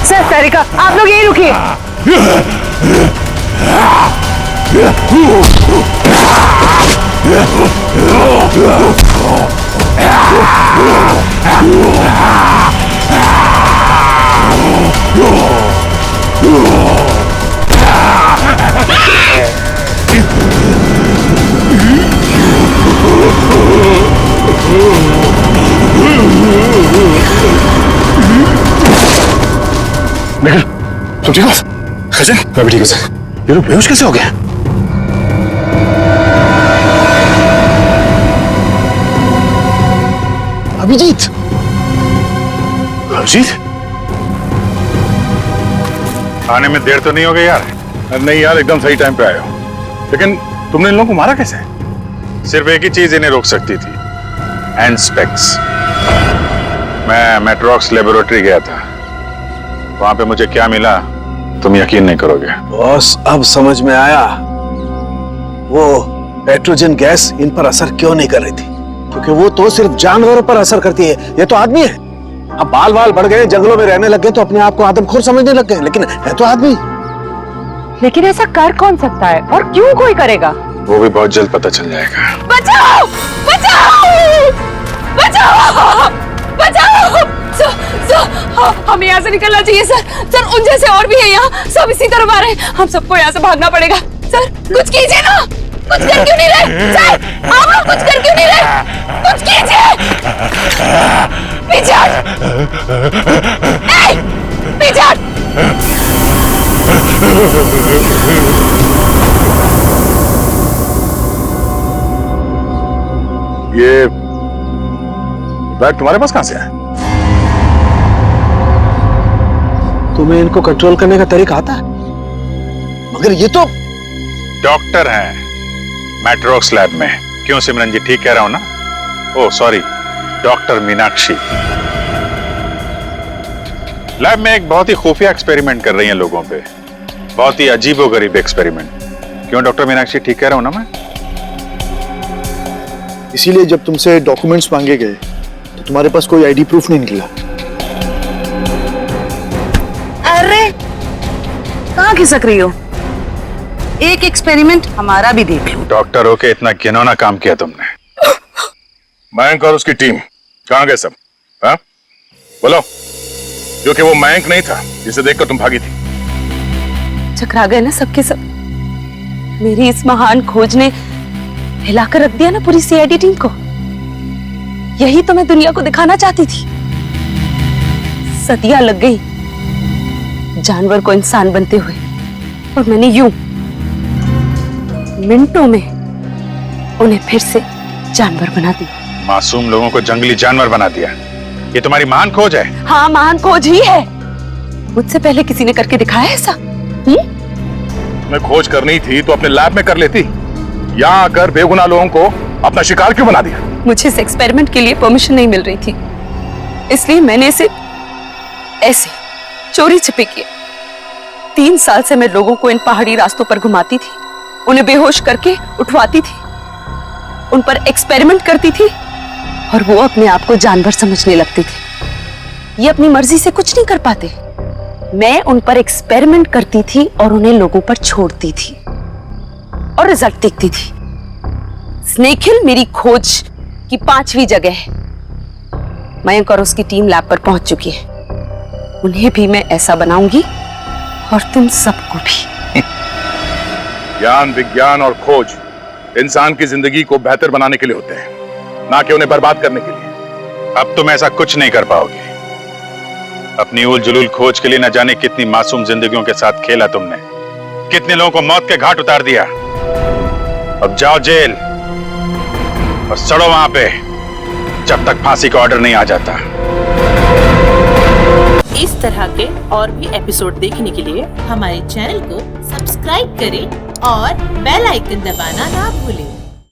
सर सारिका, आप लोग यहीं रुकिए। तुम ठीक हो? खजन, मैं भी ठीक हूँ सर। ये लोग बेहोश कैसे हो गए? अभिजीत, अभिजीत, आने में देर तो नहीं हो गई यार? नहीं यार, एकदम सही टाइम पे आए हो। लेकिन तुमने इन लोगों को मारा कैसे? सिर्फ एक ही चीज इन्हें रोक सकती थी, एंस्पेक्स। मैं मेट्रोक्स लेबोरेटरी गया था, वहां पे मुझे क्या मिला तुम यकीन नहीं करोगे। बॉस, अब समझ में आया वो पेट्रोजन गैस इन पर असर क्यों नहीं कर रही थी। क्योंकि वो तो सिर्फ जानवरों पर असर करती है, ये तो आदमी है। अब बाल बाल बढ़ गए, जंगलों में रहने लग गए तो अपने आप को आदमखोर समझने लग गए, लेकिन है तो आदमी। लेकिन ऐसा कर कौन सकता है और क्यों कोई करेगा? वो भी बहुत जल्द पता चल जाएगा। बचाओ! बचाओ! बचाओ! बचाओ! हमें यहाँ से निकलना चाहिए सर। सर, उन जैसे और भी है यहाँ, सब इसी तरफ आ रहे हैं। हम सबको यहाँ से भागना पड़ेगा। सर, कुछ कीजिए ना। कुछ कर क्यों नहीं रहे? सर, आप लोग कुछ कर क्यों नहीं रहे? कुछ कीजिए। पीछे हट। पीछे हट। ये बैग तुम्हारे पास कहां से है? तुम्हें इनको कंट्रोल करने का तरीका आता है? मगर ये तो डॉक्टर हैं मेट्रोक्स लैब में। क्यों सिमरन जी, ठीक कह रहा हूं ना? Oh sorry, doctor Meenakshi. Lab में एक बहुत ही खुफिया एक्सपेरिमेंट कर रही हैं लोगों पे, बहुत ही अजीबोगरीब एक्सपेरिमेंट। क्यों डॉक्टर मीनाक्षी, ठीक कह रहा हूं ना मैं? इसीलिए जब तुमसे डॉक्यूमेंट्स मांगे गए तो तुम्हारे पास कोई आईडी प्रूफ नहीं निकला। अरे कहाँ खिसक रही हो? एक एक्सपेरिमेंट हमारा भी देख लो। डॉक्टर होके इतना घिनौना काम किया तुमने। मयंक और उसकी टीम कहाँ गए सब? हाँ बोलो, क्योंकि वो मयंक नहीं था जिसे देखकर तुम भागी थी। चकरा गए ना सबके सब। मेरी इस महान खोज ने हिलाकर रख दिया ना पूरी सीआईडी टीम को। यही तो मैं दुनिया को दिखाना चाहती थी। सदियां लग गई जानवर को इंसान बनते हुए, और मैंने यूं मिनटों में उन्हें फिर से जानवर बना दिया। मासूम लोगों को जंगली जानवर बना दिया। ये तुम्हारी महान खोज है? हाँ, महान खोज ही है। मुझसे पहले किसी ने करके दिखाया ऐसा? मैं खोज करनी थी तो अपने लैब में कर लेती। यहाँ आकर बेगुनाह लोगों को अपना शिकार क्यों बना दिया? मुझे इस एक्सपेरिमेंट के लिए परमिशन नहीं मिल रही थी, इसलिए मैंने इसे ऐसे चोरी छिपे किया। 3 साल से मैं लोगों को इन पहाड़ी रास्तों पर घुमाती थी, उन्हें बेहोश करके उठवाती थी, उन पर एक्सपेरिमेंट करती थी, और वो अपने आप को जानवर समझने लगते थे। ये अपनी मर्जी से कुछ नहीं कर पाते। मैं उन पर एक्सपेरिमेंट करती थी और उन्हें लोगों पर छोड़ती थी और रिजल्ट देखती थी। स्नेक हिल मेरी खोज की 5वीं जगह है। मयंक और उसकी टीम लैब पर पहुंच चुकी है। उन्हें भी मैं ऐसा बनाऊंगी और तुम सबको भी। ज्ञान, विज्ञान और खोज इंसान की जिंदगी को बेहतर बनाने के लिए होते हैं, ना कि उन्हें बर्बाद करने के लिए। अब तुम ऐसा कुछ नहीं कर पाओगे। अपनी उल जुलूल खोज के लिए न जाने कितनी मासूम जिंदगियों के साथ खेला तुमने, कितने लोगों को मौत के घाट उतार दिया। अब जाओ जेल और सड़ो वहां पे जब तक फांसी का ऑर्डर नहीं आ जाता। इस तरह के और भी एपिसोड देखने के लिए हमारे चैनल को सब्सक्राइब करें और बेल आइकन दबाना ना भूलें।